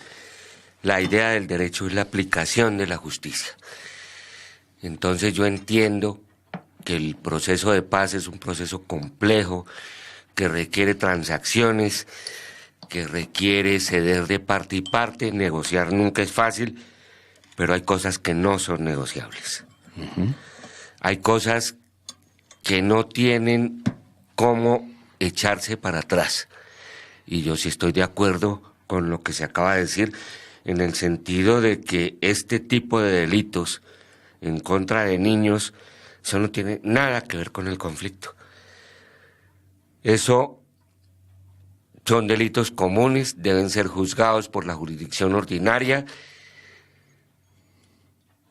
la idea del derecho es la aplicación de la justicia. Entonces yo entiendo que el proceso de paz es un proceso complejo, que requiere transacciones, que requiere ceder de parte y parte. Negociar nunca es fácil, pero hay cosas que no son negociables. Hay cosas que no tienen cómo echarse para atrás. Y yo sí estoy de acuerdo con lo que se acaba de decir, en el sentido de que este tipo de delitos en contra de niños, eso no tiene nada que ver con el conflicto. Eso son delitos comunes, deben ser juzgados por la jurisdicción ordinaria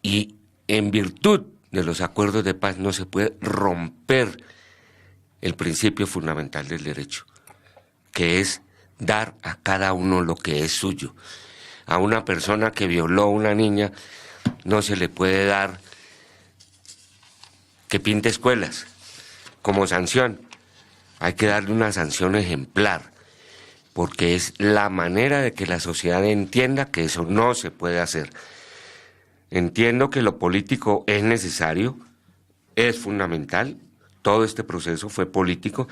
y en virtud de los acuerdos de paz no se puede romper el principio fundamental del derecho, que es dar a cada uno lo que es suyo. A una persona que violó a una niña no se le puede dar que pinte escuelas como sanción. Hay que darle una sanción ejemplar, porque es la manera de que la sociedad entienda que eso no se puede hacer. Entiendo que lo político es necesario, es fundamental. Todo este proceso fue político,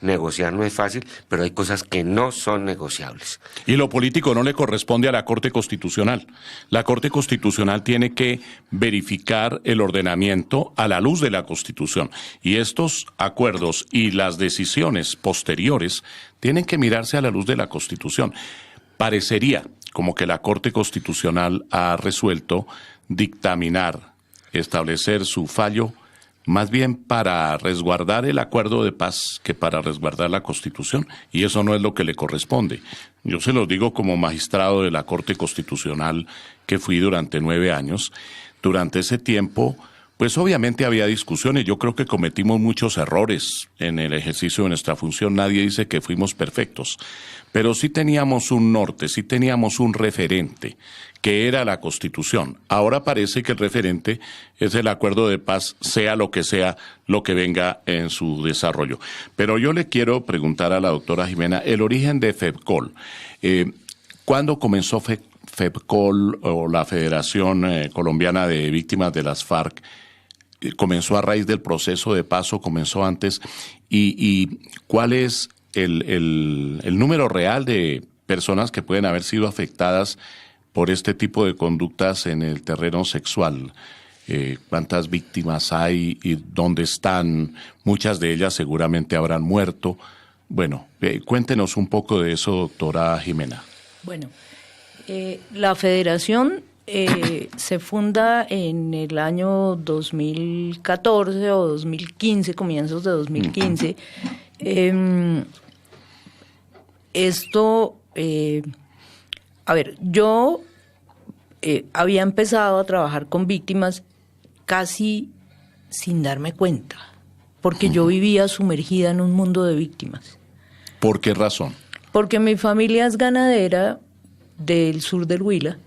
negociar no es fácil, pero hay cosas que no son negociables. Y lo político no le corresponde a la Corte Constitucional. La Corte Constitucional tiene que verificar el ordenamiento a la luz de la Constitución. Y estos acuerdos y las decisiones posteriores tienen que mirarse a la luz de la Constitución. Parecería como que la Corte Constitucional ha resuelto dictaminar, establecer su fallo más bien para resguardar el acuerdo de paz que para resguardar la Constitución, y eso no es lo que le corresponde. Yo se lo digo como magistrado de la Corte Constitucional que fui durante 9 años. Durante ese tiempo, pues obviamente había discusiones. Yo creo que cometimos muchos errores en el ejercicio de nuestra función. Nadie dice que fuimos perfectos, pero sí teníamos un norte, sí teníamos un referente, que era la Constitución. Ahora parece que el referente es el acuerdo de paz, sea lo que venga en su desarrollo. Pero yo le quiero preguntar a la doctora Jimena, el origen de FEPCOL. ¿Cuándo comenzó FEPCOL o la Federación Colombiana de Víctimas de las FARC? ¿Comenzó a raíz del proceso de paz o comenzó antes? ¿Y cuál es el número real de personas que pueden haber sido afectadas por este tipo de conductas en el terreno sexual? ¿Cuántas víctimas hay y dónde están? Muchas de ellas seguramente habrán muerto. Bueno, cuéntenos un poco de eso, doctora Jimena. Bueno, la federación se funda en el año 2014 o 2015, comienzos de 2015. Yo había empezado a trabajar con víctimas casi sin darme cuenta, porque yo vivía sumergida en un mundo de víctimas. ¿Por qué razón? Porque mi familia es ganadera del sur del Huila,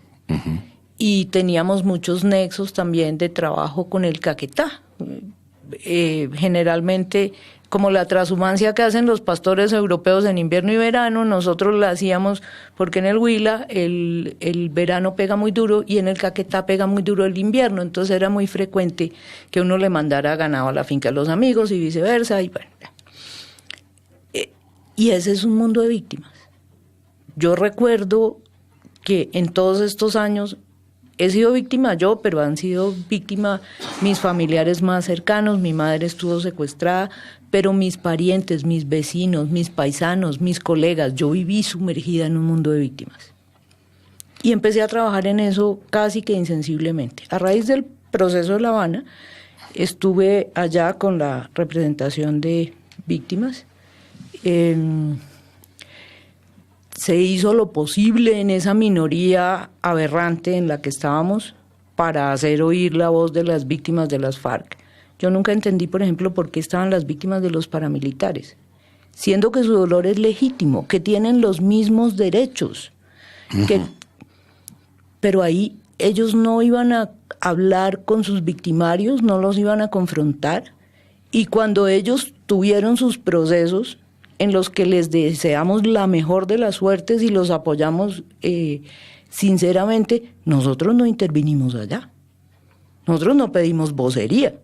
y teníamos muchos nexos también de trabajo con el Caquetá. Generalmente, como la transhumancia que hacen los pastores europeos en invierno y verano, nosotros la hacíamos porque en el Huila el verano pega muy duro y en el Caquetá pega muy duro el invierno, entonces era muy frecuente que uno le mandara ganado a la finca a los amigos y viceversa. Y bueno, y ese es un mundo de víctimas. Yo recuerdo que en todos estos años he sido víctima yo, pero han sido víctimas mis familiares más cercanos. Mi madre estuvo secuestrada, pero mis parientes, mis vecinos, mis paisanos, mis colegas, yo viví sumergida en un mundo de víctimas. Y empecé a trabajar en eso casi que insensiblemente. A raíz del proceso de La Habana, estuve allá con la representación de víctimas. Se hizo lo posible en esa minoría aberrante en la que estábamos para hacer oír la voz de las víctimas de las FARC. Yo nunca entendí, por ejemplo, por qué estaban las víctimas de los paramilitares, siendo que su dolor es legítimo, que tienen los mismos derechos. Pero ahí ellos no iban a hablar con sus victimarios, no los iban a confrontar, y cuando ellos tuvieron sus procesos, en los que les deseamos la mejor de las suertes y los apoyamos sinceramente, nosotros no intervinimos allá. Nosotros no pedimos vocería.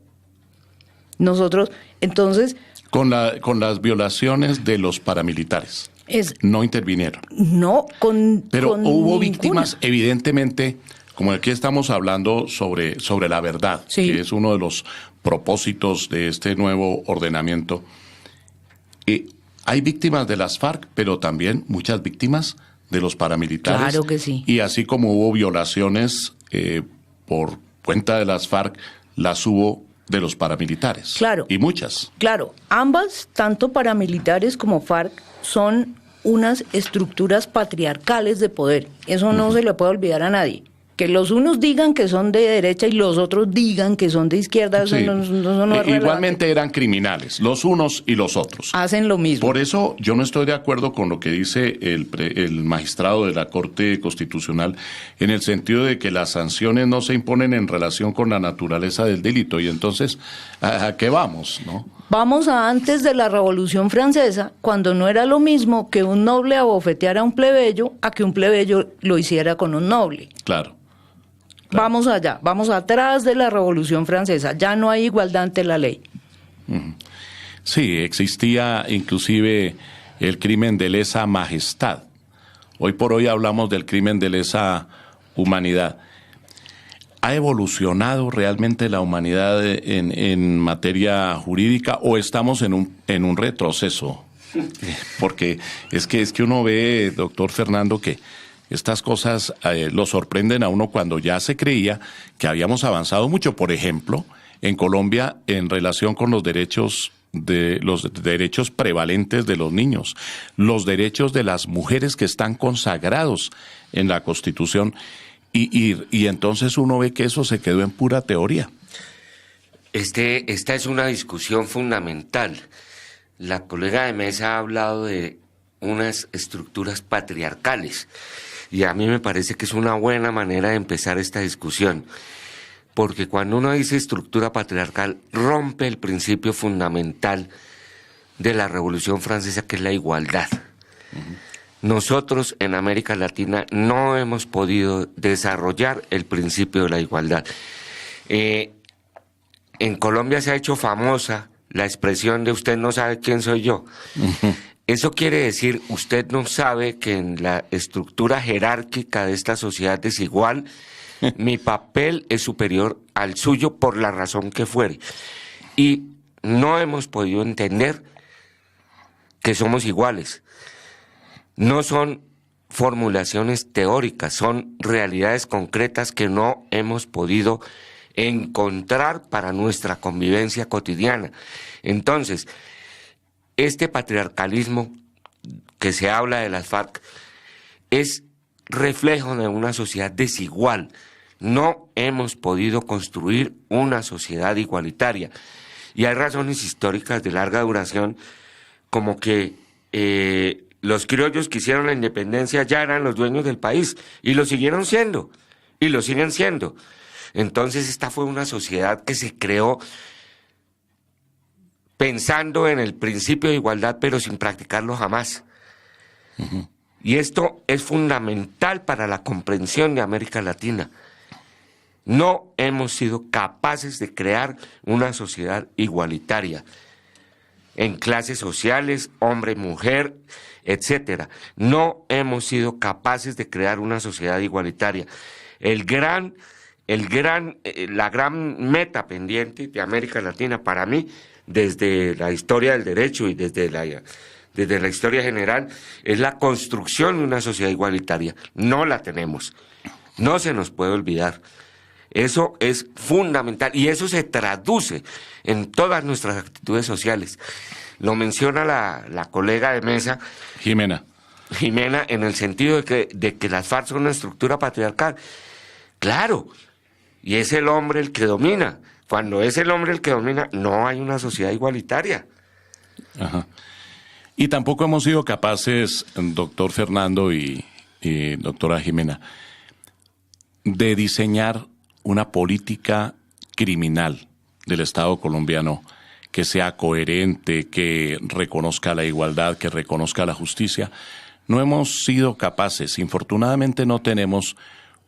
Nosotros, entonces... Con las violaciones de los paramilitares. No intervinieron. No, Pero con hubo ninguna. víctimas, evidentemente, como aquí estamos hablando sobre la verdad, sí, que es uno de los propósitos de este nuevo ordenamiento. Hay víctimas de las FARC, pero también muchas víctimas de los paramilitares. Claro que sí. Y así como hubo violaciones por cuenta de las FARC, las hubo de los paramilitares. Claro. Y muchas. Claro, ambas, tanto paramilitares como FARC, son unas estructuras patriarcales de poder. Eso no se le puede olvidar a nadie. Que los unos digan que son de derecha y los otros digan que son de izquierda, eso Sí. no es relevante. Igualmente eran criminales, los unos y los otros. Hacen lo mismo. Por eso yo no estoy de acuerdo con lo que dice el magistrado de la Corte Constitucional, en el sentido de que las sanciones no se imponen en relación con la naturaleza del delito. Y entonces, ¿a qué vamos, no? Vamos a antes de la Revolución Francesa, cuando no era lo mismo que un noble abofeteara a un plebeyo a que un plebeyo lo hiciera con un noble. Claro. Vamos allá, vamos atrás de la Revolución Francesa, ya no hay igualdad ante la ley. Sí, existía inclusive el crimen de lesa majestad. Hoy por hoy hablamos del crimen de lesa humanidad. ¿Ha evolucionado realmente la humanidad en materia jurídica o estamos en un retroceso? Porque es que uno ve, doctor Fernando, que estas cosas lo sorprenden a uno cuando ya se creía que habíamos avanzado mucho. Por ejemplo, en Colombia, en relación con los derechos prevalentes de los niños, los derechos de las mujeres que están consagrados en la Constitución, y entonces uno ve que eso se quedó en pura teoría. Esta es una discusión fundamental. La colega de Mesa ha hablado de unas estructuras patriarcales. Y a mí me parece que es una buena manera de empezar esta discusión, porque cuando uno dice estructura patriarcal, rompe el principio fundamental de la Revolución Francesa, que es la igualdad. Nosotros en América Latina no hemos podido desarrollar el principio de la igualdad. En Colombia se ha hecho famosa la expresión de usted no sabe quién soy yo. Eso quiere decir, usted no sabe que en la estructura jerárquica de esta sociedad desigual, mi papel es superior al suyo por la razón que fuere. Y no hemos podido entender que somos iguales. No son formulaciones teóricas, son realidades concretas que no hemos podido encontrar para nuestra convivencia cotidiana. Entonces, este patriarcalismo que se habla de las FARC es reflejo de una sociedad desigual. No hemos podido construir una sociedad igualitaria. Y hay razones históricas de larga duración, como que los criollos que hicieron la independencia ya eran los dueños del país, y lo siguieron siendo, y lo siguen siendo. Entonces esta fue una sociedad que se creó pensando en el principio de igualdad, pero sin practicarlo jamás. Y esto es fundamental para la comprensión de América Latina. No hemos sido capaces de crear una sociedad igualitaria en clases sociales, hombre, mujer, etcétera. No hemos sido capaces de crear una sociedad igualitaria. La gran meta pendiente de América Latina para mí, desde la historia del derecho y desde la historia general, es la construcción de una sociedad igualitaria. No la tenemos. No se nos puede olvidar. Eso es fundamental y eso se traduce en todas nuestras actitudes sociales. Lo menciona la colega de Mesa, Jimena, en el sentido de que las FARC son una estructura patriarcal. Claro, y es el hombre el que domina. Cuando es el hombre el que domina, no hay una sociedad igualitaria. Ajá. Y tampoco hemos sido capaces, doctor Fernando y doctora Jimena, de diseñar una política criminal del Estado colombiano que sea coherente, que reconozca la igualdad, que reconozca la justicia. No hemos sido capaces. Infortunadamente no tenemos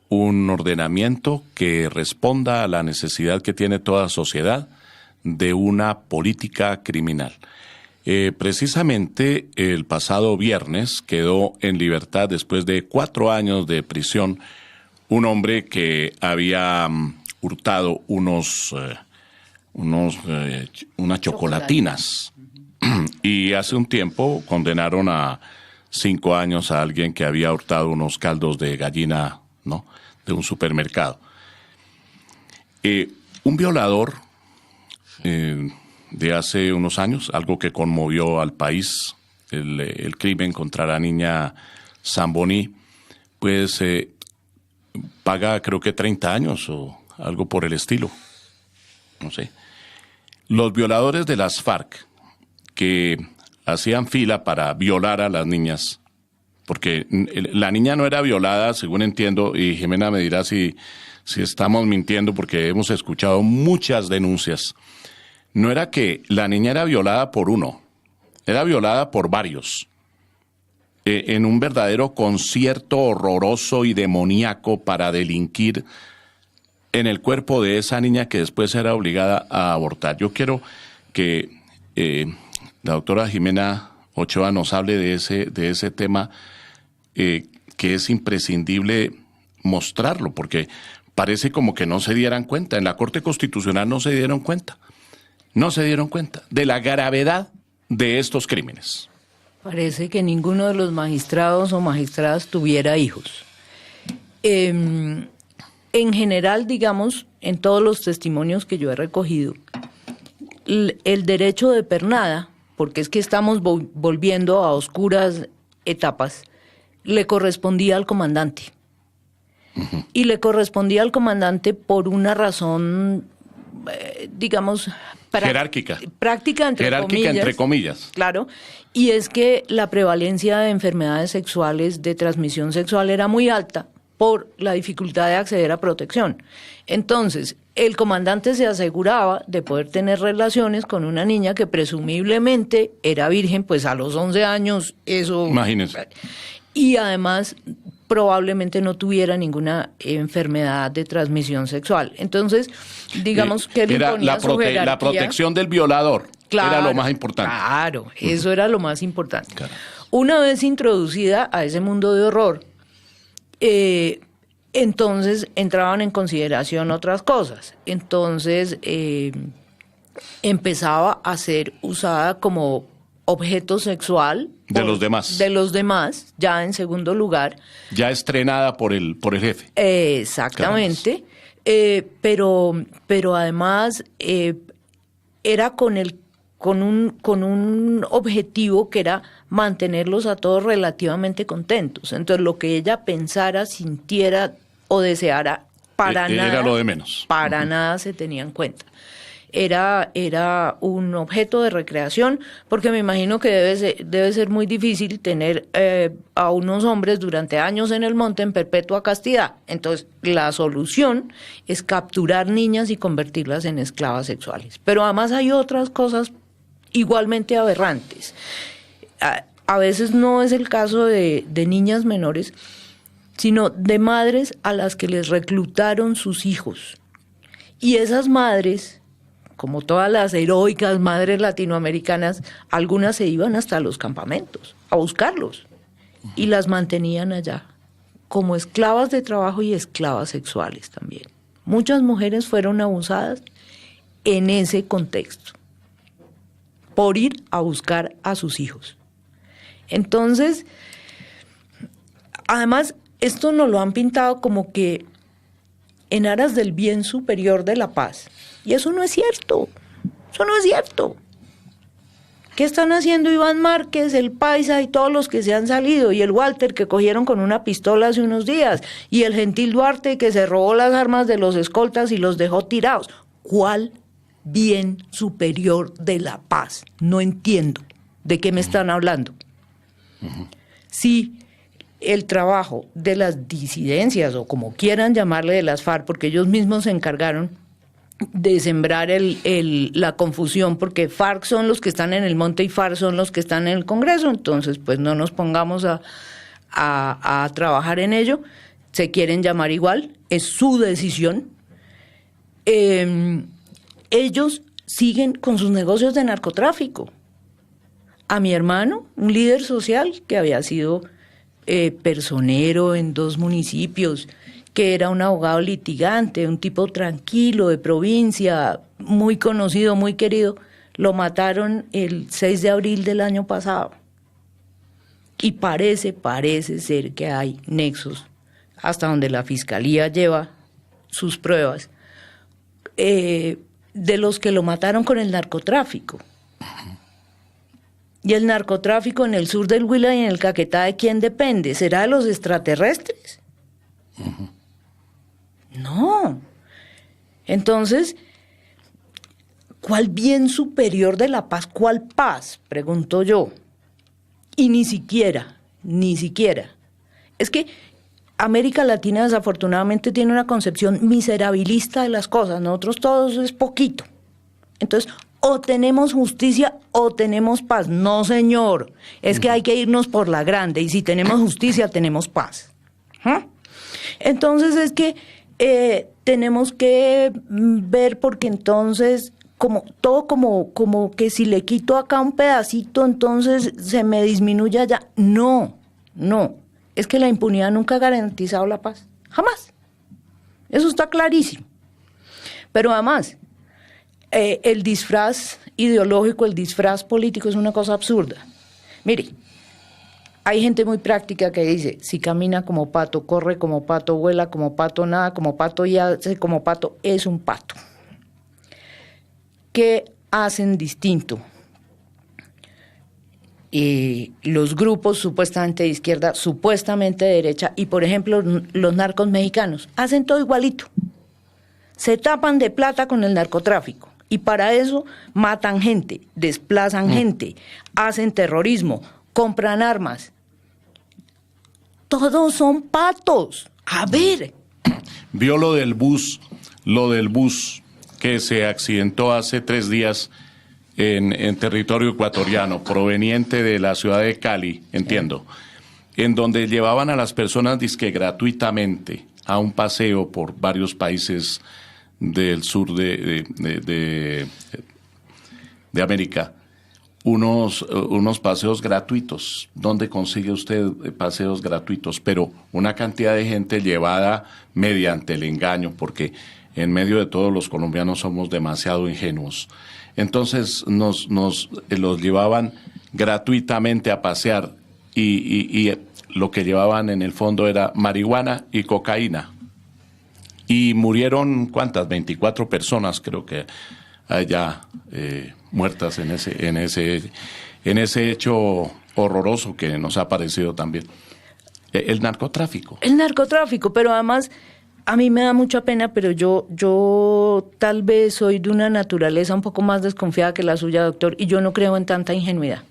un ordenamiento que responda a la necesidad que tiene toda sociedad de una política criminal. Precisamente el pasado viernes quedó en libertad después de 4 años de prisión un hombre que había hurtado unas chocolatinas y hace un tiempo condenaron a 5 años a alguien que había hurtado unos caldos de gallina, ¿no?, de un supermercado. Un violador de hace unos años, algo que conmovió al país, el crimen contra la niña Zamboní, pues paga creo que 30 años o algo por el estilo. No sé. Los violadores de las FARC que hacían fila para violar a las niñas, porque la niña no era violada, según entiendo, y Jimena me dirá si estamos mintiendo, porque hemos escuchado muchas denuncias. No era que la niña era violada por uno, era violada por varios, en un verdadero concierto horroroso y demoníaco para delinquir en el cuerpo de esa niña que después era obligada a abortar. Yo quiero que la doctora Jimena Ochoa nos hable de ese tema, que es imprescindible mostrarlo, porque parece como que no se dieran cuenta. En la Corte Constitucional no se dieron cuenta de la gravedad de estos crímenes. Parece que ninguno de los magistrados o magistradas tuviera hijos. En general, digamos, en todos los testimonios que yo he recogido, el derecho de pernada, porque es que estamos volviendo a oscuras etapas, le correspondía al comandante. Uh-huh. Y le correspondía al comandante por una razón, digamos, jerárquica. Práctica entre comillas. Claro, y es que la prevalencia de enfermedades sexuales de transmisión sexual era muy alta por la dificultad de acceder a protección. Entonces, el comandante se aseguraba de poder tener relaciones con una niña que presumiblemente era virgen, pues a los 11 años, eso... Imagínense. Y además probablemente no tuviera ninguna enfermedad de transmisión sexual. Entonces, digamos que él imponía su jerarquía. La protección del violador, claro, era lo más importante. Claro, eso era lo más importante. Claro. Una vez introducida a ese mundo de horror, entonces entraban en consideración otras cosas. Entonces empezaba a ser usada como objeto sexual de los demás. De los demás, ya en segundo lugar. Ya estrenada por el jefe. Exactamente. Pero además era con un objetivo que era mantenerlos a todos relativamente contentos. Entonces lo que ella pensara, sintiera o deseara, para nada era lo de menos. Para nada se tenía en cuenta. Era un objeto de recreación, porque me imagino que debe ser muy difícil tener a unos hombres durante años en el monte en perpetua castidad. Entonces, la solución es capturar niñas y convertirlas en esclavas sexuales. Pero además hay otras cosas igualmente aberrantes. A veces no es el caso de niñas menores, sino de madres a las que les reclutaron sus hijos. Y esas madres, como todas las heroicas madres latinoamericanas, algunas se iban hasta los campamentos a buscarlos y las mantenían allá como esclavas de trabajo y esclavas sexuales también. Muchas mujeres fueron abusadas en ese contexto por ir a buscar a sus hijos. Entonces, además, esto nos lo han pintado como que en aras del bien superior de la paz. Y eso no es cierto. Eso no es cierto. ¿Qué están haciendo Iván Márquez, el Paisa y todos los que se han salido? Y el Walter que cogieron con una pistola hace unos días. Y el Gentil Duarte que se robó las armas de los escoltas y los dejó tirados. ¿Cuál bien superior de la paz? No entiendo de qué me están hablando. Sí, el trabajo de las disidencias, o como quieran llamarle, de las FARC, porque ellos mismos se encargaron de sembrar la confusión, porque FARC son los que están en el monte y FARC son los que están en el Congreso, entonces pues no nos pongamos a trabajar en ello. Se quieren llamar igual, es su decisión. Ellos siguen con sus negocios de narcotráfico. A mi hermano, un líder social que había sido personero en 2 municipios, que era un abogado litigante, un tipo tranquilo de provincia, muy conocido, muy querido, lo mataron el 6 de abril del año pasado. Y parece ser que hay nexos, hasta donde la fiscalía lleva sus pruebas, de los que lo mataron con el narcotráfico. Y el narcotráfico en el sur del Huila y en el Caquetá, ¿de quién depende? ¿Será de los extraterrestres? No. Entonces, ¿cuál bien superior de la paz? ¿Cuál paz? Pregunto yo. Y ni siquiera. Es que América Latina desafortunadamente tiene una concepción miserabilista de las cosas. Nosotros todos es poquito. Entonces, o tenemos justicia o tenemos paz. No, señor. Es que hay que irnos por la grande. Y si tenemos justicia, tenemos paz. Entonces es que tenemos que ver, porque entonces como que si le quito acá un pedacito, entonces se me disminuye allá. No. Es que la impunidad nunca ha garantizado la paz. Jamás. Eso está clarísimo. Pero además, el disfraz ideológico, el disfraz político es una cosa absurda. Mire, hay gente muy práctica que dice, si camina como pato, corre como pato, vuela como pato, nada como pato y hace como pato, es un pato. ¿Qué hacen distinto? Los grupos supuestamente de izquierda, supuestamente de derecha, y por ejemplo los narcos mexicanos, hacen todo igualito. Se tapan de plata con el narcotráfico. Y para eso matan gente, desplazan gente, hacen terrorismo, compran armas. Todos son patos. A ver. Vio lo del bus que se accidentó hace 3 días en territorio ecuatoriano, proveniente de la ciudad de Cali, entiendo, en donde llevaban a las personas dizque gratuitamente a un paseo por varios países del sur de América, unos paseos gratuitos. ¿Dónde consigue usted paseos gratuitos? Pero una cantidad de gente llevada mediante el engaño, porque en medio de todos los colombianos somos demasiado ingenuos. Entonces los llevaban gratuitamente a pasear y lo que llevaban en el fondo era marihuana y cocaína. Y murieron, ¿cuántas? 24 personas, creo que allá muertas en ese hecho horroroso que nos ha parecido también. El narcotráfico. El narcotráfico, pero además a mí me da mucha pena, pero yo tal vez soy de una naturaleza un poco más desconfiada que la suya, doctor, y yo no creo en tanta ingenuidad.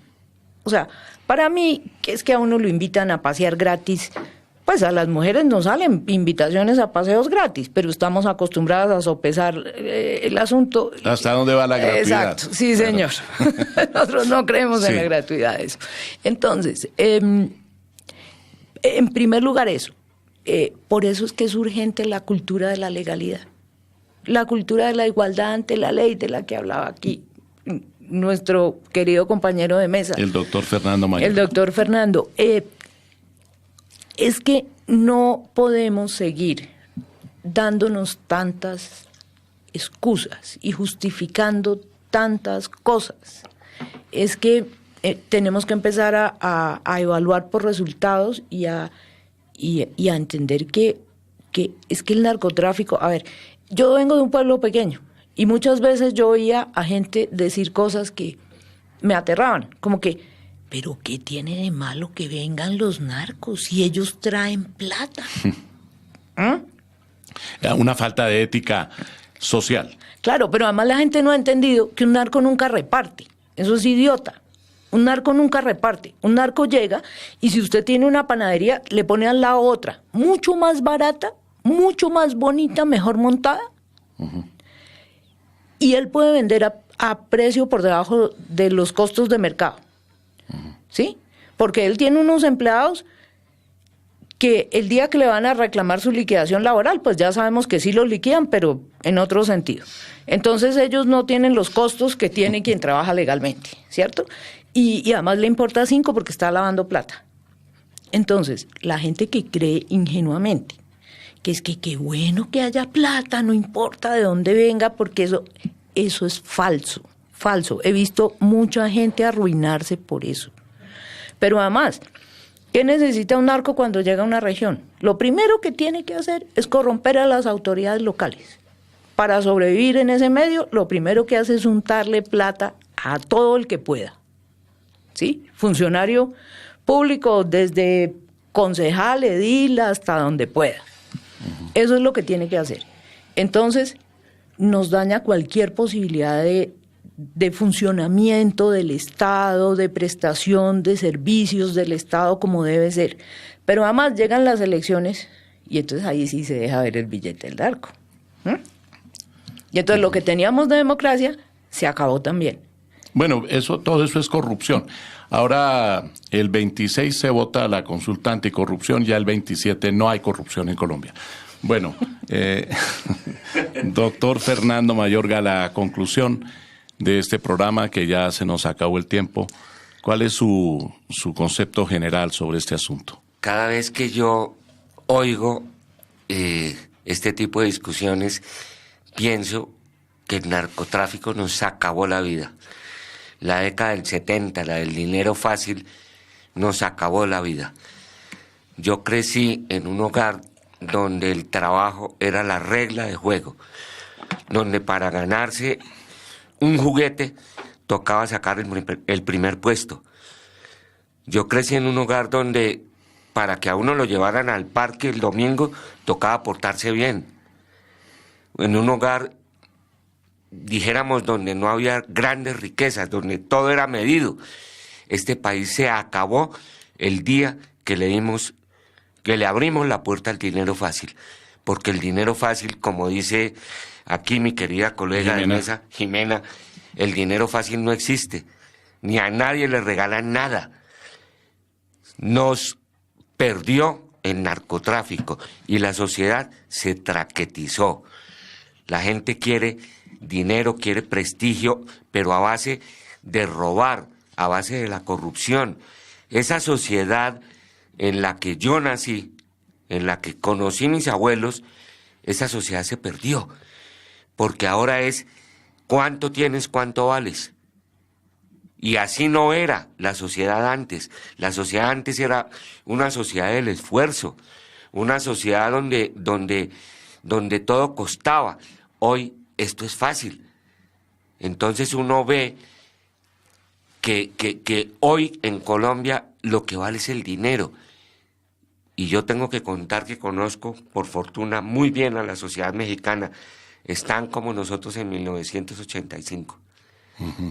O sea, para mí, que es que a uno lo invitan a pasear gratis. Pues a las mujeres nos salen invitaciones a paseos gratis, pero estamos acostumbradas a sopesar el asunto. ¿Hasta dónde va la gratuidad? Exacto, sí, señor. Nosotros no creemos en la gratuidad de eso. Entonces, en primer lugar eso. Por eso es que es urgente la cultura de la legalidad. La cultura de la igualdad ante la ley, de la que hablaba aquí nuestro querido compañero de mesa. El doctor Fernando Mayor. El doctor Fernando. Es que no podemos seguir dándonos tantas excusas y justificando tantas cosas. Es que tenemos que empezar a evaluar por resultados y a entender que es que el narcotráfico... A ver, yo vengo de un pueblo pequeño y muchas veces yo oía a gente decir cosas que me aterraban, como que... ¿Pero qué tiene de malo que vengan los narcos si ellos traen plata? Una falta de ética social. Claro, pero además la gente no ha entendido que un narco nunca reparte. Eso es idiota. Un narco nunca reparte. Un narco llega y si usted tiene una panadería, le pone al lado otra, mucho más barata, mucho más bonita, mejor montada. Y él puede vender a precio por debajo de los costos de mercado. ¿Sí? Porque él tiene unos empleados que el día que le van a reclamar su liquidación laboral, pues ya sabemos que sí los liquidan, pero en otro sentido. Entonces ellos no tienen los costos que tiene quien trabaja legalmente, ¿cierto? Y además le importa 5 porque está lavando plata. Entonces, la gente que cree ingenuamente que es que qué bueno que haya plata, no importa de dónde venga, porque eso es falso. He visto mucha gente arruinarse por eso. Pero además, ¿qué necesita un narco cuando llega a una región? Lo primero que tiene que hacer es corromper a las autoridades locales. Para sobrevivir en ese medio, lo primero que hace es untarle plata a todo el que pueda. ¿Sí? Funcionario público, desde concejal, edil, hasta donde pueda. Eso es lo que tiene que hacer. Entonces, nos daña cualquier posibilidad de funcionamiento del Estado, de prestación de servicios del Estado como debe ser. Pero además llegan las elecciones y entonces ahí sí se deja ver el billete del narco. Y entonces lo que teníamos de democracia se acabó también. Bueno, todo eso es corrupción. Ahora, el 26 se vota la consulta anticorrupción, ya el 27 no hay corrupción en Colombia. Bueno, doctor Fernando Mayorga, la conclusión de este programa, que ya se nos acabó el tiempo, ¿cuál es su concepto general sobre este asunto? Cada vez que yo oigo este tipo de discusiones, pienso que el narcotráfico nos acabó la vida. La década del 70, la del dinero fácil, nos acabó la vida. Yo crecí en un hogar donde el trabajo era la regla de juego, donde para ganarse un juguete tocaba sacar el primer puesto. Yo crecí en un hogar donde para que a uno lo llevaran al parque el domingo tocaba portarse bien. En un hogar, dijéramos, donde no había grandes riquezas, donde todo era medido. Este país se acabó el día que le abrimos la puerta al dinero fácil, porque el dinero fácil, como dice aquí mi querida colega de mesa, Jimena, el dinero fácil no existe, ni a nadie le regalan nada. Nos perdió el narcotráfico y la sociedad se traquetizó. La gente quiere dinero, quiere prestigio, pero a base de robar, a base de la corrupción. Esa sociedad en la que yo nací, en la que conocí mis abuelos, esa sociedad se perdió, porque ahora es cuánto tienes, cuánto vales. Y así no era la sociedad antes. La sociedad antes era una sociedad del esfuerzo, una sociedad donde todo costaba. Hoy esto es fácil. Entonces uno ve que hoy en Colombia lo que vale es el dinero. Y yo tengo que contar que conozco, por fortuna, muy bien a la sociedad mexicana. Están como nosotros en 1985.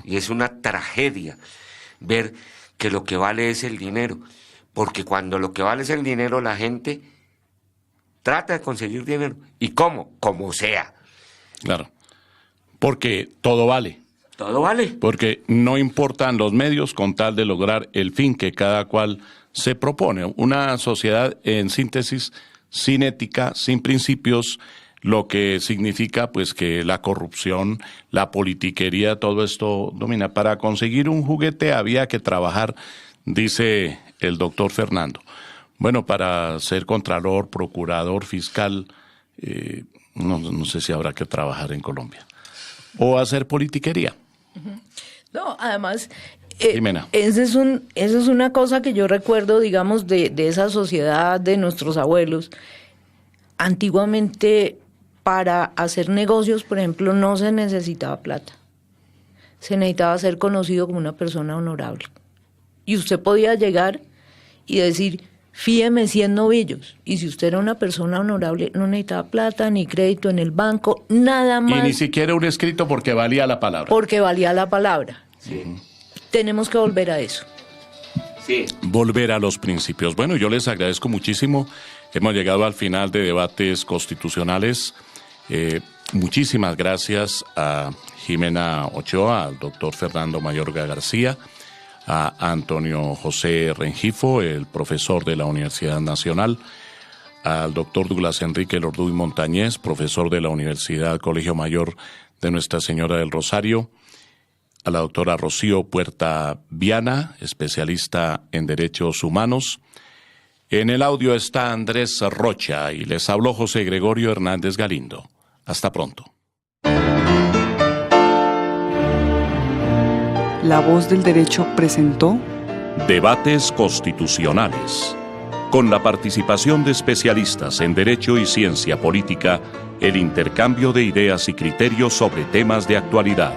Y es una tragedia ver que lo que vale es el dinero. Porque cuando lo que vale es el dinero, la gente trata de conseguir dinero. ¿Y cómo? Como sea. Claro. Porque todo vale. Todo vale. Porque no importan los medios con tal de lograr el fin que cada cual se propone. Una sociedad, en síntesis, sin ética, sin principios, lo que significa pues que la corrupción, la politiquería, todo esto domina. Para conseguir un juguete había que trabajar, dice el doctor Fernando. Bueno, para ser contralor, procurador, fiscal, no sé si habrá que trabajar en Colombia. O hacer politiquería. No, además, Jimena. Esa es una cosa que yo recuerdo, digamos, de esa sociedad de nuestros abuelos. Antiguamente, para hacer negocios, por ejemplo, no se necesitaba plata. Se necesitaba ser conocido como una persona honorable. Y usted podía llegar y decir, fíeme 100 novillos. Y si usted era una persona honorable, no necesitaba plata, ni crédito en el banco, nada más. Y ni siquiera un escrito porque valía la palabra. Porque valía la palabra. Sí. Tenemos que volver a eso. Sí. Volver a los principios. Bueno, yo les agradezco muchísimo. Hemos llegado al final de Debates Constitucionales. Muchísimas gracias a Jimena Ochoa, al doctor Fernando Mayorga García, a Antonio José Rengifo, el profesor de la Universidad Nacional, al doctor Douglas Enrique Lorduy Montañez, profesor de la Universidad Colegio Mayor de Nuestra Señora del Rosario, a la doctora Rocío Puerta Viana, especialista en Derechos Humanos. En el audio está Andrés Rocha y les habló José Gregorio Hernández Galindo. Hasta pronto. La Voz del Derecho presentó Debates Constitucionales. Con la participación de especialistas en Derecho y Ciencia Política, el intercambio de ideas y criterios sobre temas de actualidad.